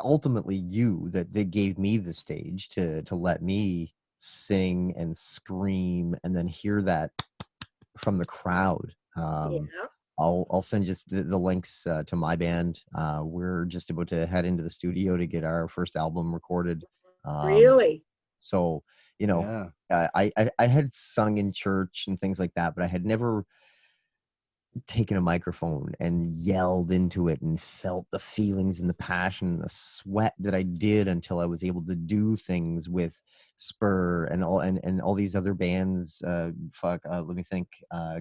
ultimately you that they gave me the stage to let me sing and scream and then hear that from the crowd. Yeah, I'll send you the links to my band. We're just about to head into the studio to get our first album recorded. really. So Yeah. I had sung in church and things like that, but I had never taken a microphone and yelled into it and felt the feelings and the passion and the sweat that I did until I was able to do things with Spur and all these other bands. Let me think.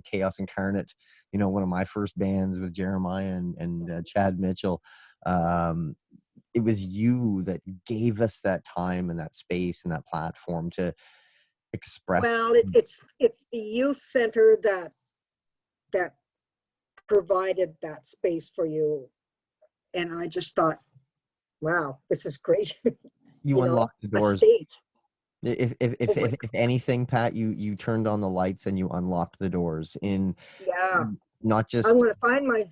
Chaos Incarnate, one of my first bands with Jeremiah and Chad Mitchell. It was you that gave us that time and that space and that platform to express. Well, it's the youth center that provided that space for you, and I just thought, wow, this is great. You unlocked the A doors. stage. If anything, Pat, you turned on the lights and you unlocked the doors in Yeah, not I just want to find my.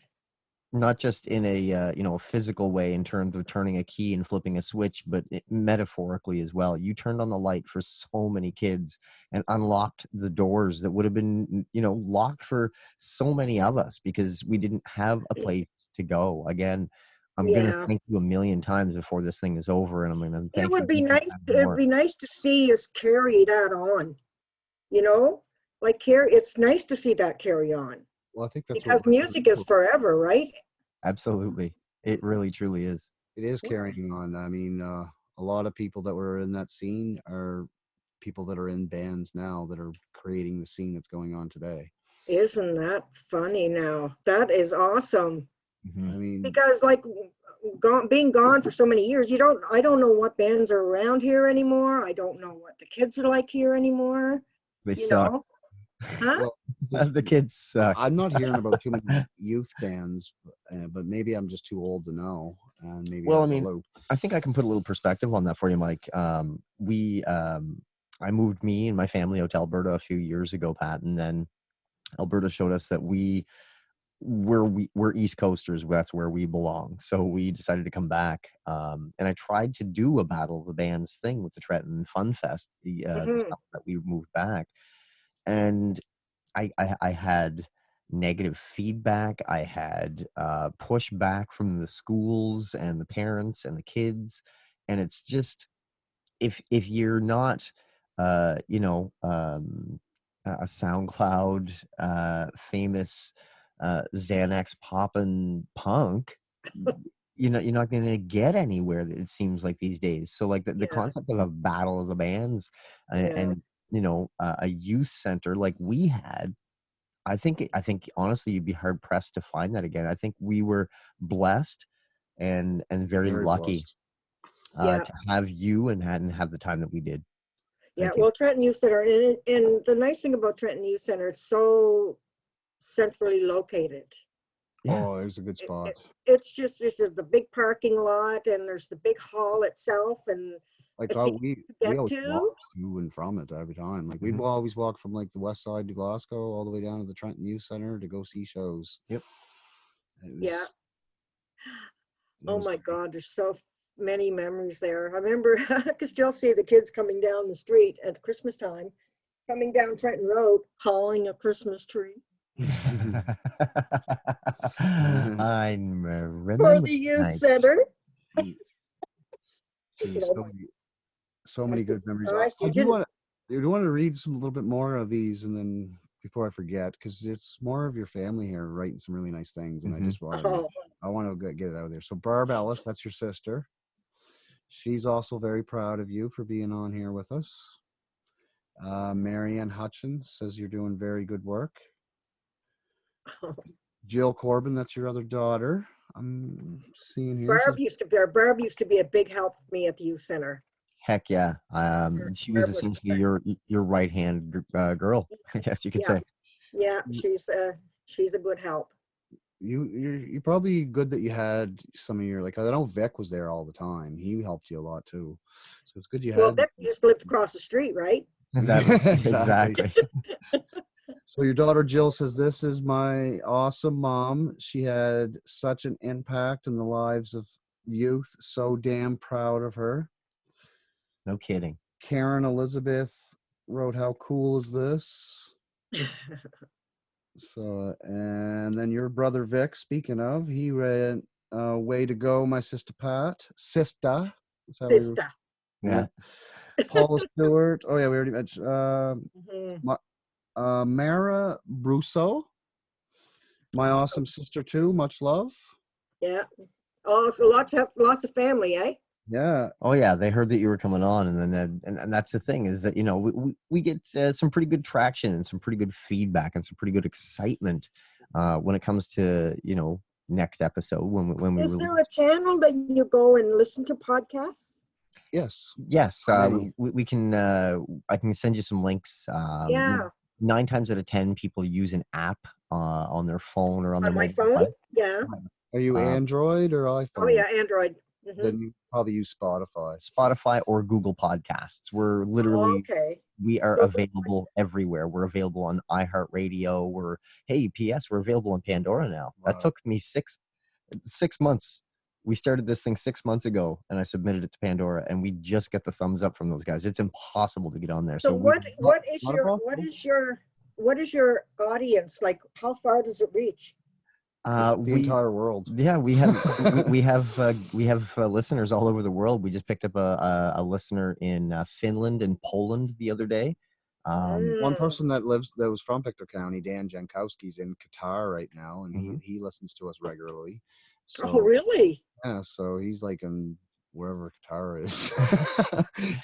not just in a a physical way in terms of turning a key and flipping a switch, but metaphorically as well. You turned on the light for so many kids and unlocked the doors that would have been locked for so many of us because we didn't have a place to go. Again, I'm gonna Yeah, thank you a million times before this thing is over, and I'm gonna it thank you would be even nice. It'd more. be nice to see us carry that on. You know, like carry. It's nice to see that carry on Well, I think that's what because music is forever, right? Absolutely, it really truly is. it is carrying on. I mean, a lot of people that were in that scene are people that are in bands now that are creating the scene that's going on today. Isn't that funny now? That is awesome. Mhm. I mean, Because like being gone for so many years, I don't know what bands are around here anymore. I don't know what the kids are like here anymore. They You suck. know, huh? well, The kids suck. I'm not hearing about too many youth bands, but maybe I'm just too old to know, and maybe Well, out I of the mean, loop. I think I can put a little perspective on that for you, Mike. I moved me and my family out to Alberta a few years ago, Pat, and then Alberta showed us that we're East Coasters. That's where we belong. So we decided to come back. And I tried to do a Battle of the Bands thing with the Trenton Fun Fest the Hmm. summer that we moved back, and I had negative feedback. I had pushback from the schools and the parents and the kids, and it's just if you're not, a SoundCloud famous Xanax poppin' punk, you're not going to get anywhere, it seems like these days. So like the Yeah, concept of a battle of the bands yeah, and a youth center like we had, I think honestly you'd be hard pressed to find that again. I think we were blessed and very Very lucky blessed. yeah, to have you and have the time that we did. yeah. Thank you. Well, Trenton Youth Center, and the nice thing about Trenton Youth Center, it's so centrally located. Yeah. Oh, it was a good It, spot. it, it's just this is the big parking lot, and there's the big hall itself, and Like it's easy we to we get always to. walked to and from it every time. Like we'd Mhm. always walk from like the west side to Glasgow all the way down to the Trenton Youth Center to go see shows. Yep. It Yeah. was it Oh was my great. God, there's so many memories there. I remember I could still see the kids coming down the street at Christmas time, coming down Trenton Road, hauling a Christmas tree I for remember the youth tonight. center. Thinking, Geez, oh so my, so I many said, good memories. Christ, I you do didn't. want to read some a little bit more of these, and then before I forget, because it's more of your family here writing some really nice things, and I Mhm. just want to Oh, get it out of there. So Barb Ellis, that's your sister. She's also very proud of you for being on here with us. Marianne Hutchins says you're doing very good work. Jill Corbin, that's your other daughter. I'm seeing here. Barb used to be a big help for me at the youth center. Heck yeah. She was Barb was essentially your right hand girl, I guess you could yeah, say. yeah. She's a good help. You're probably good that you had some of your, like, I know Vic was there all the time. He helped you a lot too. So it's good you Well, had. Vic just lived across the street, right? That Exactly. exactly. So your daughter Jill says, "This is my awesome mom. She had such an impact in the lives of youth. So damn proud of her." No kidding. Karen Elizabeth wrote, "How cool is this?" So, and then your brother Vic, speaking of, he read, "Way to go, my sister Pat." Sister. That's how we were. Sister. Yeah. Yeah. Paula Stewart. Oh, yeah, we already mentioned. Mhm. Mara Brusso. My awesome sister, too. Much love. Yeah. Oh, so lots of family, eh? Yeah. Oh yeah, they heard that you were coming on, and then and that's the thing is that we get some pretty good traction and some pretty good feedback and some pretty good excitement when it comes to next episode when we Is release. there a channel that you go and listen to podcasts? Yes. Yes, Many. we can. I can send you some links. Yeah, 9 times out of 10, people use an app on their phone or on their on my mobile phone. device. Yeah. Are you Um, Android or Oh iPhone? yeah, Android. Then you probably use Spotify. Spotify or Google Podcasts. We're Oh, literally okay. we are Google. available everywhere. We're available on iHeartRadio. Hey, P.S. We're available on Pandora now. That Wow. took me 6 months. We started this thing 6 months ago, and I submitted it to Pandora, and we just got the thumbs up from those guys. It's impossible to get on there. So So we Not impossible. what is your audience like? How far does it reach? The entire world. Yeah, we have we have listeners all over the world. We just picked up a listener in Finland and Poland the other day. One Mm. person that was from Pictou County, Dan Jankowski's in Qatar right now, and Mhm. he listens to us regularly. Oh, So really? yeah, so he's like in wherever Qatar is.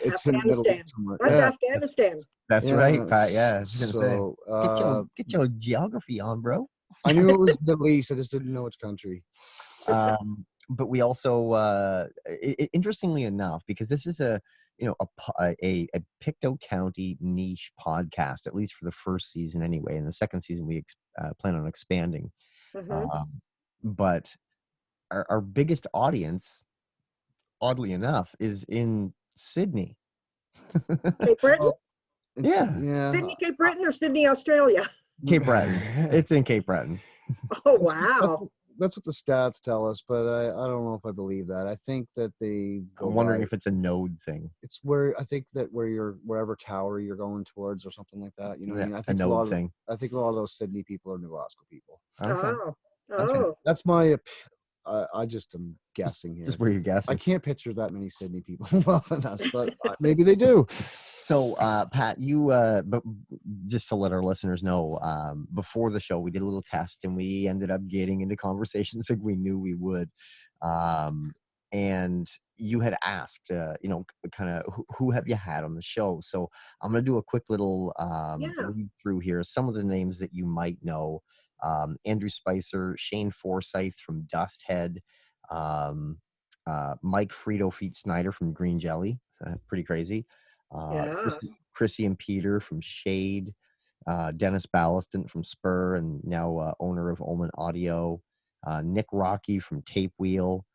It's in the middle Afghanistan. somewhere. That's Yeah, Afghanistan. That's right, yeah. Pat. Yeah, I was gonna say So get your geography on, bro. I knew it was the least. I just didn't know which country. But we also, interestingly enough, because this is a Pictou County niche podcast, at least for the first season anyway. In the second season, we plan on expanding. Hmm. But our biggest audience, oddly enough, is in Sydney. Cape Breton? Well, Yeah, yeah. Sydney, Cape Breton, or Sydney, Australia? Cape Breton. It's in Cape Breton. Oh, That's, wow. that's what the stats tell us, but I don't know if I believe that. I think that they go I'm wondering by, if it's a node thing. it's where I think that wherever tower you're going towards or something like that. You know what I mean? I A think node thing. I think a lot of those Sydney people are New Glasgow people. Okay, Oh, that's oh. That's my. I just am guessing here. just where you're I guessing. can't picture that many Sydney people loving us, but maybe they do. So, Pat, but just to let our listeners know, before the show, we did a little test and we ended up getting into conversations like we knew we would. And you had asked, kind of who have you had on the show? So I'm going to do a quick little Yeah. read through here. Some of the names that you might know: Andrew Spicer, Shane Forsyth from Dusthead, um, Mike Frito Feet Snyder from Green Jelly, pretty crazy. Yeah. Chrissy and Peter from Shade, Dennis Ballaston from Spur and now owner of Omen Audio, Nick Rocky from Tape Wheel,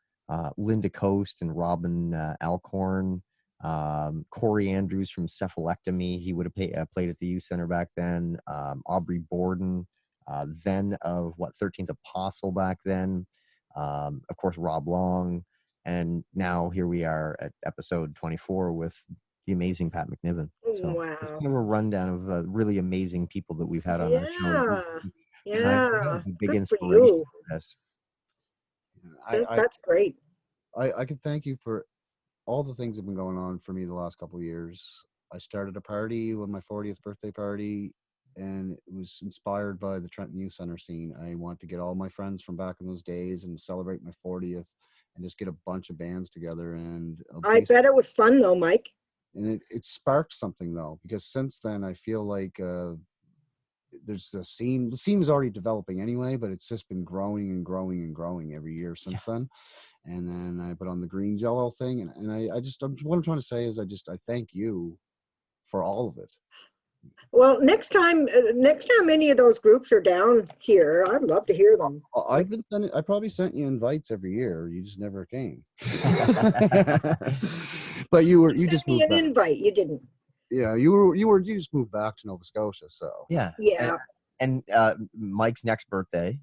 Linda Coast and Robin Alcorn, Corey Andrews from Cephaloectomy. He would have played at the youth center back then. Aubrey Borden, then of 13th Apostle back then. Of course, Rob Long. And now here we are at episode 24 with the amazing Pat McNiven. So it's Wow. kind of a rundown of really amazing people that we've had on our show. Yeah. And I Yeah. think a big Good for inspiration you. for this. That's great. I could thank you for all the things that have been going on for me the last couple of years. I started a party with my 40th birthday party, and it was inspired by the Trenton Youth Center scene. I wanted to get all my friends from back in those days and celebrate my 40th and just get a bunch of bands together. And I bet it was fun though, Mike. And it sparked something though, because since then I feel like there's a scene. The scene was already developing anyway, but it's just been growing and growing and growing every year since then. And then I put on the green jello thing, and what I'm trying to say is I thank you for all of it. Well, next time any of those groups are down here, I'd love to hear them. I probably sent you invites every year. You just never came. But you just sent me an invite. You didn't. Yeah, you just moved back to Nova Scotia, so yeah. And Mike's next birthday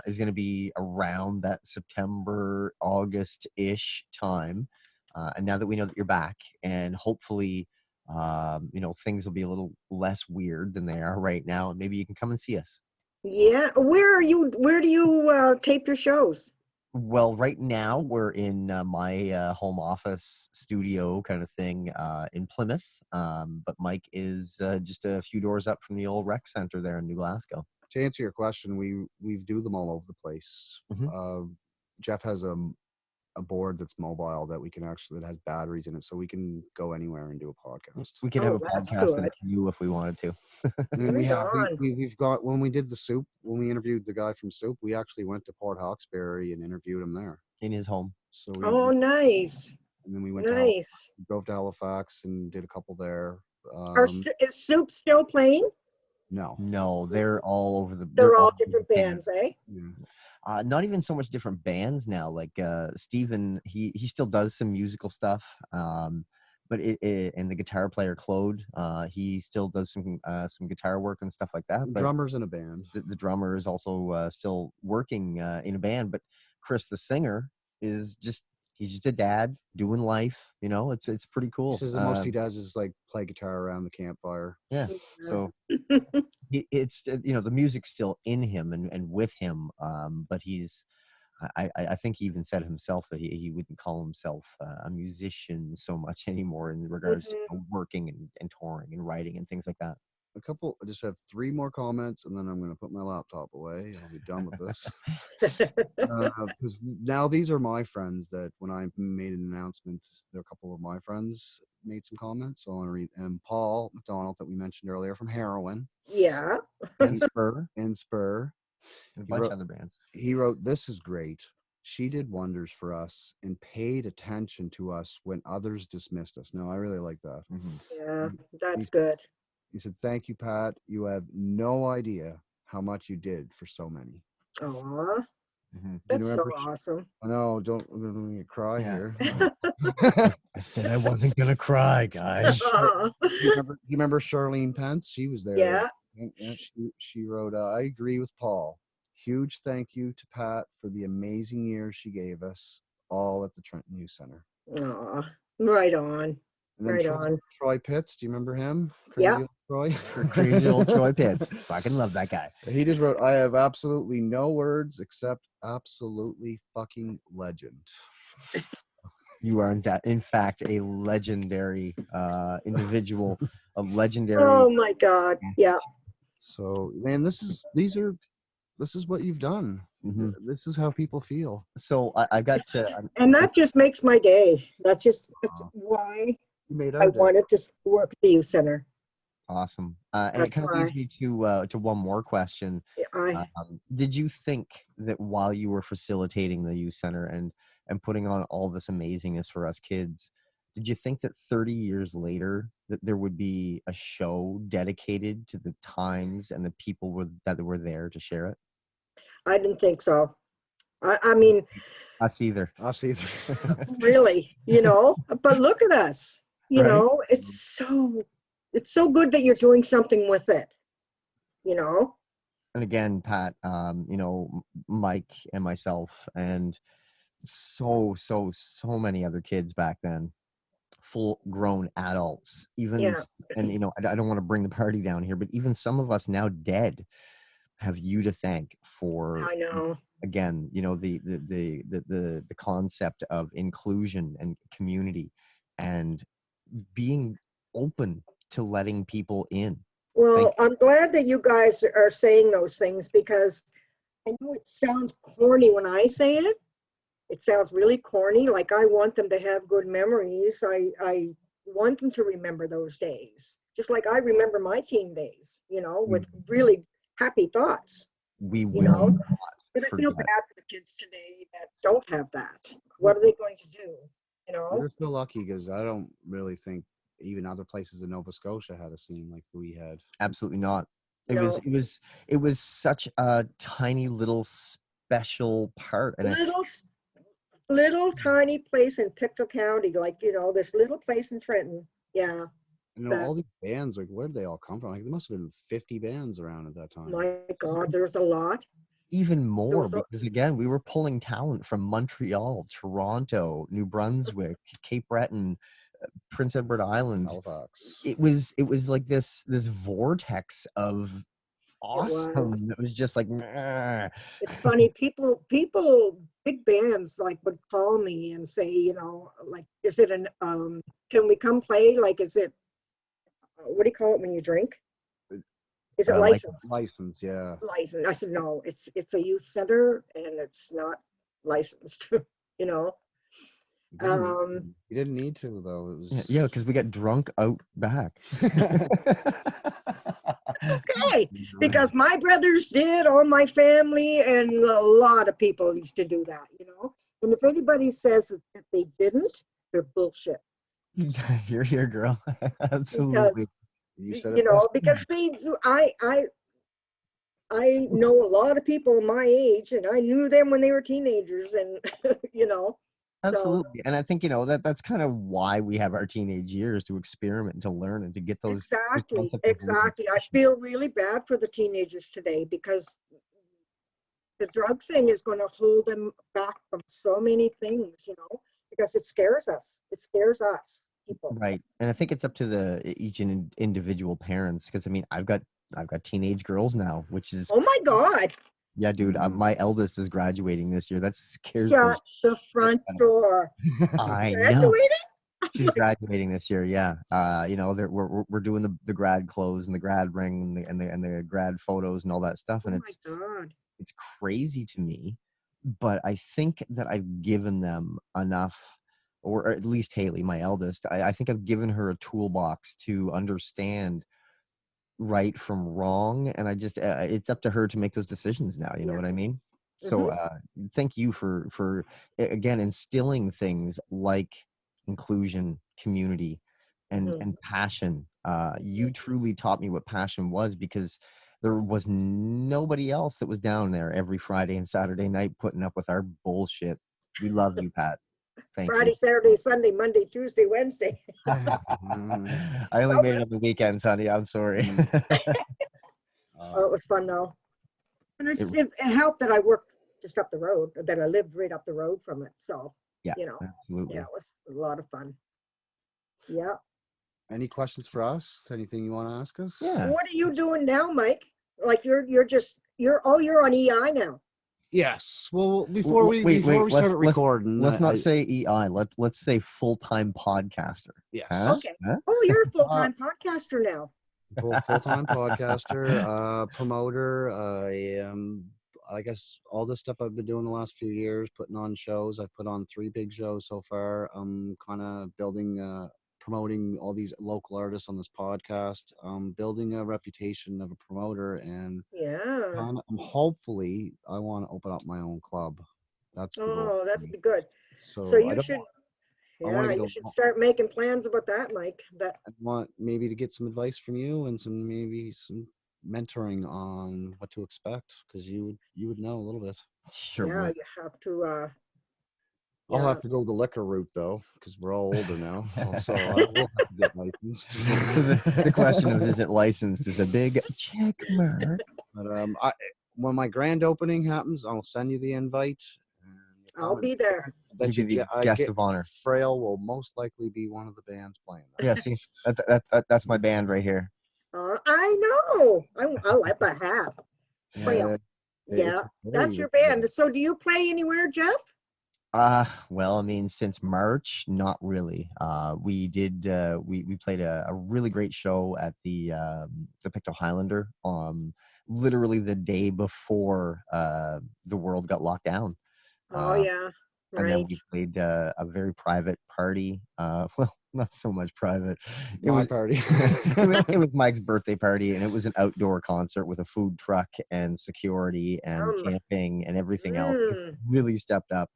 is going to be around that September, August-ish time. And now that we know that you're back, and hopefully, things will be a little less weird than they are right now, and maybe you can come and see us. Yeah. Where do you tape your shows? Well, right now we're in my home office studio kind of thing in Plymouth. But Mike is just a few doors up from the old rec center there in New Glasgow. To answer your question, we do them all over the place. Mm-hmm. Jeff has a board that's mobile that has batteries in it, so we can go anywhere and do a podcast. We could have a podcast with you if we wanted to. And we've got, when we did the Soup, when we interviewed the guy from Soup, we actually went to Port Hawkesbury and interviewed him there in his home. So nice. And then we went drove to Halifax and did a couple there. Is Soup still playing? No, they're all over the. They're all different bands, eh? Yeah. Not even so much different bands now. Like Steven, he still does some musical stuff. But and the guitar player Claude, he still does some guitar work and stuff like that. But drummer's in a band. The drummer is also still working in a band. But Chris, the singer, he's just a dad doing life. It's pretty cool. He says the most he does is like play guitar around the campfire. Yeah. So it's the music's still in him and with him. But I think he even said himself that he wouldn't call himself a musician so much anymore in regards to working and touring and writing and things like that. I just have 3 more comments, and then I'm going to put my laptop away. I'll be done with this. Because now these are my friends that when I made an announcement, there are a couple of my friends made some comments. So I want to read. And Paul McDonald that we mentioned earlier from Heroin. Yeah. And Spur. And a bunch of other bands. He wrote, "This is great. She did wonders for us and paid attention to us when others dismissed us." No, I really like that. Mm-hmm. Yeah, that's good. He said, "Thank you, Pat. You have no idea how much you did for so many." Aw, mm-hmm. That's so awesome. I know. I'm going to cry here. I said I wasn't going to cry, guys. You remember Charlene Pence? She was there. Yeah. And she wrote, "I agree with Paul. Huge thank you to Pat for the amazing years she gave us, all at the Trenton Youth Center." Aw, right on. And then Troy Pitts, do you remember him? Yeah. Troy. Crazy old Troy Pitts. Fucking love that guy. He just wrote, "I have absolutely no words except absolutely fucking legend." You are in fact a legendary individual, a legendary. Oh my God! Yeah. So, man, this is what you've done. This is how people feel. So I got to. And that just makes my day. That's Wow. why You made I our day. wanted to work at the youth center. Awesome. And it That's kind of leads why me to one more question. I Did you think that while you were facilitating the youth center and putting on all this amazingness for us kids, did you think that 30 years later that there would be a show dedicated to the times and the people that were there to share it? didn't think so. I mean, Us either. Us either. really, but look at us, Right. it's so good that you're doing something with it, you know. And again, Pat, Mike and myself and so many other kids back then, full grown adults, Yeah, and I don't want to bring the party down here, but even some of us now dead have you to thank for, I know. again, the concept of inclusion and community and being open to letting people in. Thank Well, I'm glad that you guys are saying those things, because I know it sounds corny when I say it. It sounds really corny. Like, I want them to have good memories. I want them to remember those days, just like I remember my teen days, with really happy thoughts, we you will know. not But I feel forget. bad for the kids today that don't have that. What are they going to do? We're so lucky because I don't really think even other places in Nova Scotia had a scene like we had. Absolutely not. It No. was such a tiny little special part, and Little tiny place in Pictou County, like, this little place in Trenton. Yeah. All these bands, like, where did they all come from? Like, there must have been 50 bands around at that time. My God, there's a lot. even more was a- because again, we were pulling talent from Montreal, Toronto, New Brunswick, Cape Breton, Prince Edward Island. Halifax. It was like this vortex of It was. awesome. It was just like, meh. It's funny. People, big bands like would call me and say, like, is it can we come play? Like, is it, what do you call it when you drink? Is it Like licensed? License, yeah. Licensed. I said, no, it's a youth center and it's not licensed, you know. You didn't need to, though. It was yeah, because we got drunk out back. It's okay, because my brothers did, all my family, and a lot of people used to do that, And if anybody says that they didn't, they're bullshit. You're here, girl. Absolutely. You said it best. Because they do. I know a lot of people my age, and I knew them when they were teenagers, and Absolutely. And I think, that's kind of why we have our teenage years, to experiment and to learn and to get those. Exactly. Those Exactly. I feel really bad for the teenagers today, because the drug thing is going to hold them back from so many things, because it scares us. It scares us, people. Right. And I think it's up to each individual parents, because I've got teenage girls now, which is, oh my God. Yeah, dude, my eldest is graduating this year. That scares me. Shut the front door. I know. Graduating? She's graduating this year. Yeah. We're doing the grad clothes and the grad ring and the grad photos and all that stuff. And Oh my God. it's crazy to me, but I think that I've given them enough, or at least Haley, my eldest, I think I've given her a toolbox to understand right from wrong, and I just it's up to her to make those decisions now. You know what I mean? So thank you for again instilling things like inclusion, community, and passion. You truly taught me what passion was, because there was nobody else that was down there every Friday and Saturday night putting up with our bullshit. We love you, Pat. Thank Friday, you. Saturday, Sunday, Monday, Tuesday, Wednesday. I only made it on the weekends, honey. I'm sorry. Oh, it was fun though. And it helped that I worked just up the road, that I lived right up the road from it. So, yeah, absolutely. Yeah, it was a lot of fun. Yeah. Any questions for us? Anything you want to ask us? Yeah. What are you doing now, Mike? Like you're on EI now. Yes. Well, before we start recording, let's not say EI. Let's say full-time podcaster. Yes. Huh? Okay. Huh? Oh, you're a full-time podcaster now. Full-time podcaster, promoter. I guess all this stuff I've been doing the last few years, putting on shows. I've put on 3 big shows so far. I'm kind of building, promoting all these local artists on this podcast. Building a reputation of a promoter, and Yeah. hopefully I want to open up my own club. That's the goal Oh, for that'd me. be good. So So I you don't should, want. I want yeah, to get you a. should start making plans about that, Mike. That, I want maybe to get some advice from you and some mentoring on what to expect, because you would know a little bit. Sure yeah, would. you have to, I'll yeah. have to go the liquor route though, because we're all older now. So I will have to get licensed. So the question of is it licensed is a big check mark. But when my grand opening happens, I'll send you the invite. And you'll I'll come. be there. I bet You'd be you the I guest get of honor. Frail will most likely be one of the bands playing there. Yeah, see, that's my band right here. I know. I like the hat. Frail. It's Yeah, very that's your band. So do you play anywhere, Jeff? Well, I mean, since March, not really. We did we played a really great show at the Pictou Highlander literally the day before the world got locked down. Oh, Uh, yeah, and then right. we played a very private party. Well, not so much private. It my was party. it was Mike's birthday party, and it was an outdoor concert with a food truck and security and Um, camping and everything else. It mm, really stepped up.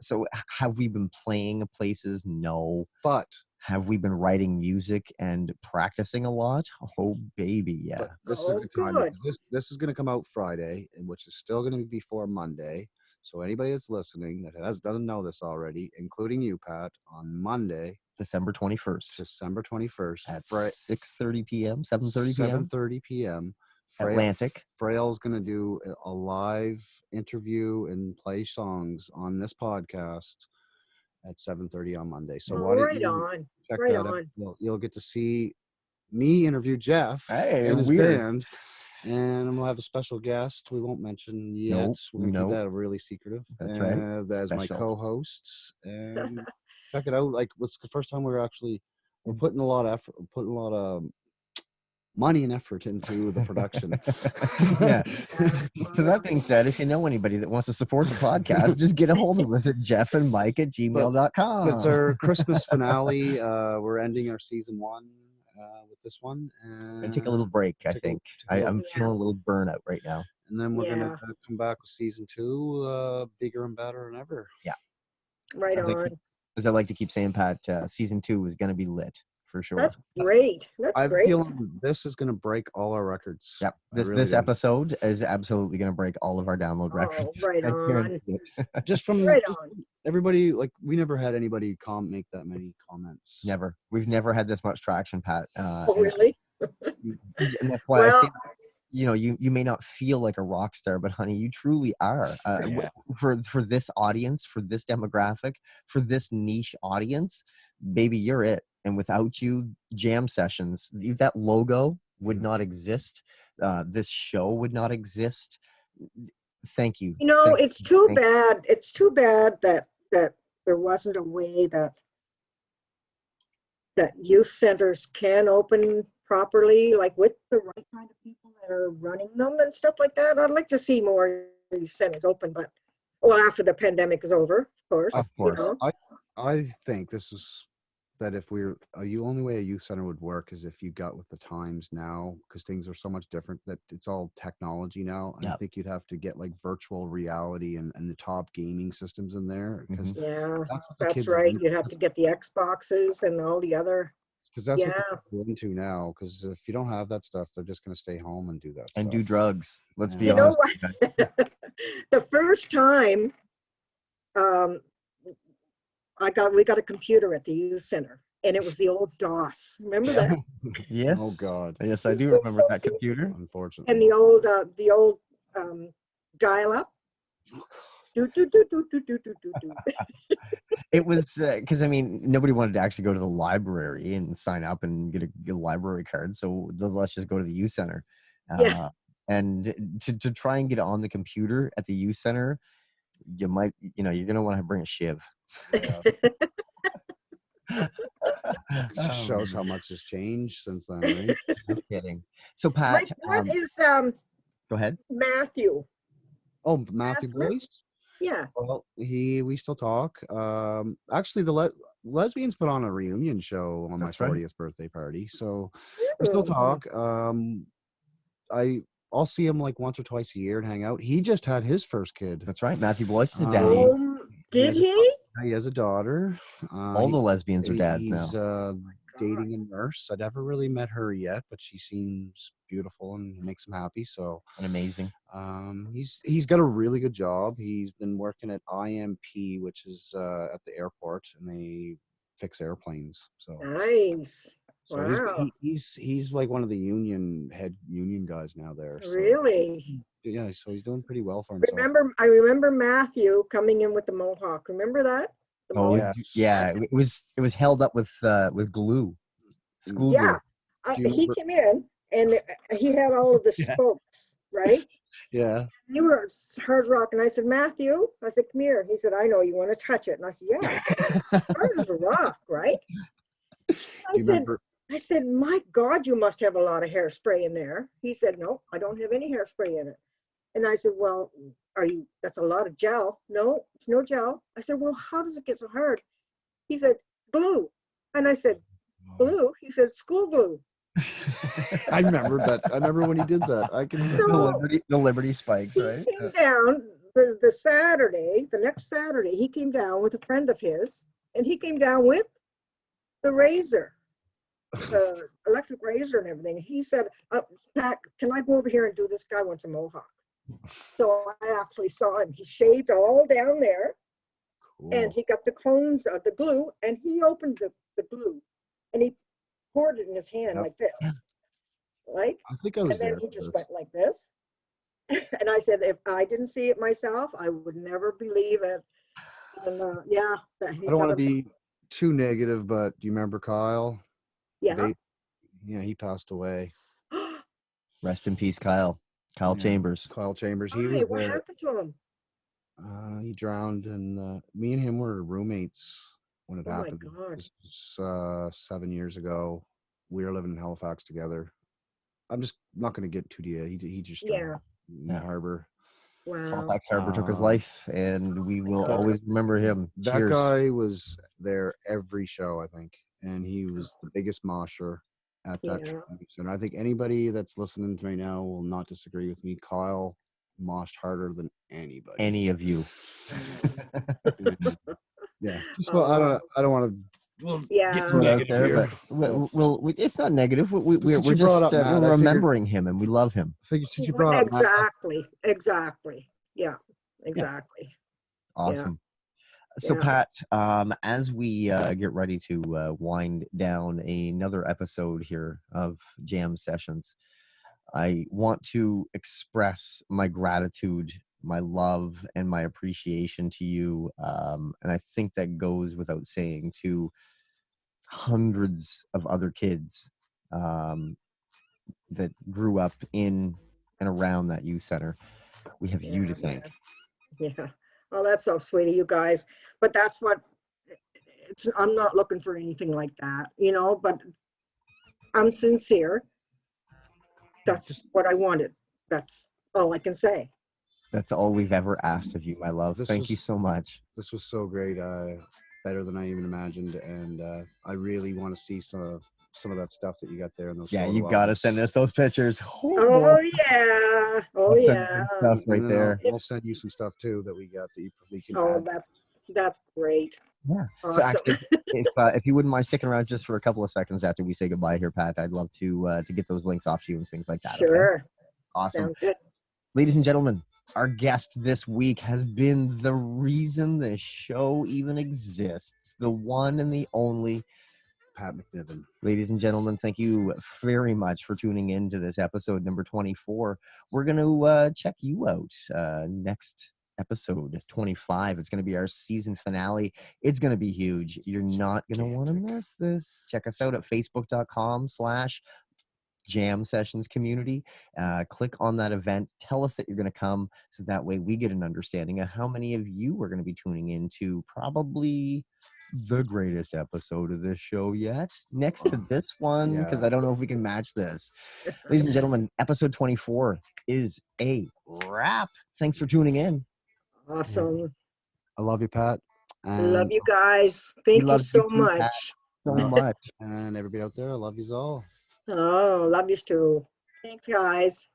So have we been playing places? No. But Have we been writing music and practicing a lot? Oh, baby, yeah. this is a oh, good time, good. because this is going to come out Friday, which is still going to be before Monday. So anybody that's listening that doesn't know this already, including you, Pat, on Monday, December 21st December 21st, at 6:30 p.m., 7:30 p.m. 7:30 p.m. Atlantic. Frail's going to do a live interview and play songs on this podcast at 7:30 on Monday. So Oh, why don't right you on. check Right that out? on. You'll get to see me interview Jeff Hey, and his weird. band, and we'll have a special guest we won't mention yet. Nope, We're going to keep nope. that really secretive. That's right. As my Special. co-hosts, and check it out. Like, what's the first time we're putting a lot of effort, putting a lot of money and effort into the production. Yeah. So that being said, if you know anybody that wants to support the podcast, just get a hold of us at jeffandmike@gmail.com. It's our Christmas finale. We're ending our season 1 with this one, And take a little break, I think. I'm feeling a little burnout right now. And then we're gonna come back with season 2, bigger and better than ever. Yeah. Right on. As I like to keep saying, Pat, season 2 is going to be lit for sure. That's great. That's I have great. a feeling this is gonna break all our records. Yep. This episode is absolutely going to break all of our download records. Right on. Just from right on. everybody, like, we never had anybody make that many comments. Never. We've never had this much traction, Pat. Oh, really? And that's why I say, you may not feel like a rock star, but honey, you truly are. For this audience, for this demographic, for this niche audience, baby, you're it. And without you, jam sessions, that logo would not exist. This show would not exist. Thank you. It's too bad. It's too bad that there wasn't a way that youth centers can open properly, like with the right kind of people that are running them and stuff like that. I'd like to see more youth centers open, but after the pandemic is over, of course. Of course. I think this is that if the only way a youth center would work is if you got with the times now, because things are so much different, that it's all technology now. And I think you'd have to get like virtual reality and the top gaming systems in there, because that's right. You'd have to get the Xboxes and all the other. Because that's what they're into now. Because if you don't have that stuff, they're just going to stay home and do that and stuff. do drugs. Let's be honest. What? The first time we got a computer at the youth center, and it was the old DOS. Remember that? Yes. Oh God. Yes, I do remember that computer. Unfortunately. And the old dial-up. It was because nobody wanted to actually go to the library and sign up and get a library card, so let's just go to the youth center. And to try and get on the computer at the youth center, you might, you're gonna want to bring a shiv. Just shows how much has changed since then, right? I'm kidding. So Pat, what is go ahead. Matthew? Oh, Matthew Boyce. Yeah. Well, we still talk. Actually, the lesbians put on a reunion show on my That's right. 40th birthday party, so we still Really? talk. I'll see him like once or twice a year and hang out. He just had his first kid. That's right. Matthew Boyce is a daddy. He Did has a, he? he has a daughter. All the lesbians are dads now. He's dating a nurse. I never really met her yet, but she seems beautiful and makes him happy. So And amazing. he's got a really good job. He's been working at IMP, which is at the airport, and they fix airplanes. So Nice. so Wow. he's like one of the head union guys now there. So Really? yeah, so he's doing pretty well for himself. I remember Matthew coming in with the mohawk. Remember that? The Oh mohawk? yeah, it was held up with glue, school glue. Yeah. Do you He remember? came in and he had all of the Yeah. spokes, right? Yeah. You were hard rock, and I said, Matthew, I said, come here. He said, I know you want to touch it, and I said, yeah, hard as a rock, right? Do you remember? I said, my God, you must have a lot of hairspray in there. He said, no, I don't have any hairspray in it. And I said, well, that's a lot of gel. No, it's no gel. I said, well, how does it get so hard? He said, glue. And I said, glue? He said, school glue. I remember that. I remember when he did that. I can remember. The Liberty spikes, He right? came down the next Saturday, he came down with a friend of his, and he came down with the razor, the electric razor and everything. He said, Pat, can I go over here and do this? Guy wants a mohawk. So I actually saw him. He shaved all down there, and he got the cones of the glue, and he opened the glue, and he poured it in his hand like this, like, I think I was and then there. he just went like this. And I said, if I didn't see it myself, I would never believe it. And yeah, I don't want to be too negative, but do you remember Kyle? Yeah. Yeah, he passed away. Rest in peace, Kyle. Kyle Chambers. Kyle Chambers. He Why? was What happened to him? he drowned, and me and him were roommates when it Oh my happened. God. This was 7 years ago. We were living in Halifax together. I'm just not going to get too deep. He just drowned in the harbor. Wow. Halifax Harbor took his life, and we will always remember him. That Cheers. guy was there every show, I think, and he was the biggest mosher at that training center. I think anybody that's listening to me now will not disagree with me. Kyle moshed harder than anybody. Any of you. Yeah. So I don't want to. Well, yeah. There, but well, it's not negative. We're just remembering him, and we love him. Since you brought up Exactly. Yeah. Exactly. Awesome. Yeah. So Pat, as we get ready to wind down another episode here of Jam Sessions, I want to express my gratitude, my love, and my appreciation to you. And I think that goes without saying to hundreds of other kids that grew up in and around that youth center. We have you to thank. Yeah. Oh, that's so sweet of you guys. But that's what I'm not looking for anything like that, but I'm sincere. That's what I wanted. That's all I can say. That's all we've ever asked of you, my love. Thank you so much. This was so great. Better than I even imagined. And I really want to see some of that stuff that you got there in those. Yeah, you got to send us those pictures. Oh yeah. Oh yeah. Stuff right there. We'll send you some stuff too that we got that you probably can add. That's great. Yeah. Awesome. So actually, if you wouldn't mind sticking around just for a couple of seconds after we say goodbye here, Pat, I'd love to get those links off to you and things like that. Sure. Okay? Awesome. Sounds good. Ladies and gentlemen, our guest this week has been the reason this show even exists. The one and the only Pat McNiven. Ladies and gentlemen, thank you very much for tuning in to this episode number 24. We're going to check you out next episode 25. It's going to be our season finale. It's going to be huge. You're not going to want to miss this. Check us out at facebook.com/Jam Sessions Community. Click on that event. Tell us that you're going to come, so that way we get an understanding of how many of you are going to be tuning in to probably the greatest episode of this show yet. Next to this one, because Yeah. I don't know if we can match this. Ladies and gentlemen, episode 24 is a wrap. Thanks for tuning in. Awesome. I love you, Pat. Love And you guys. We Thank you love you so too, Pat, much. so much. and everybody out there, I love you all. Oh, love you too. Thanks, guys.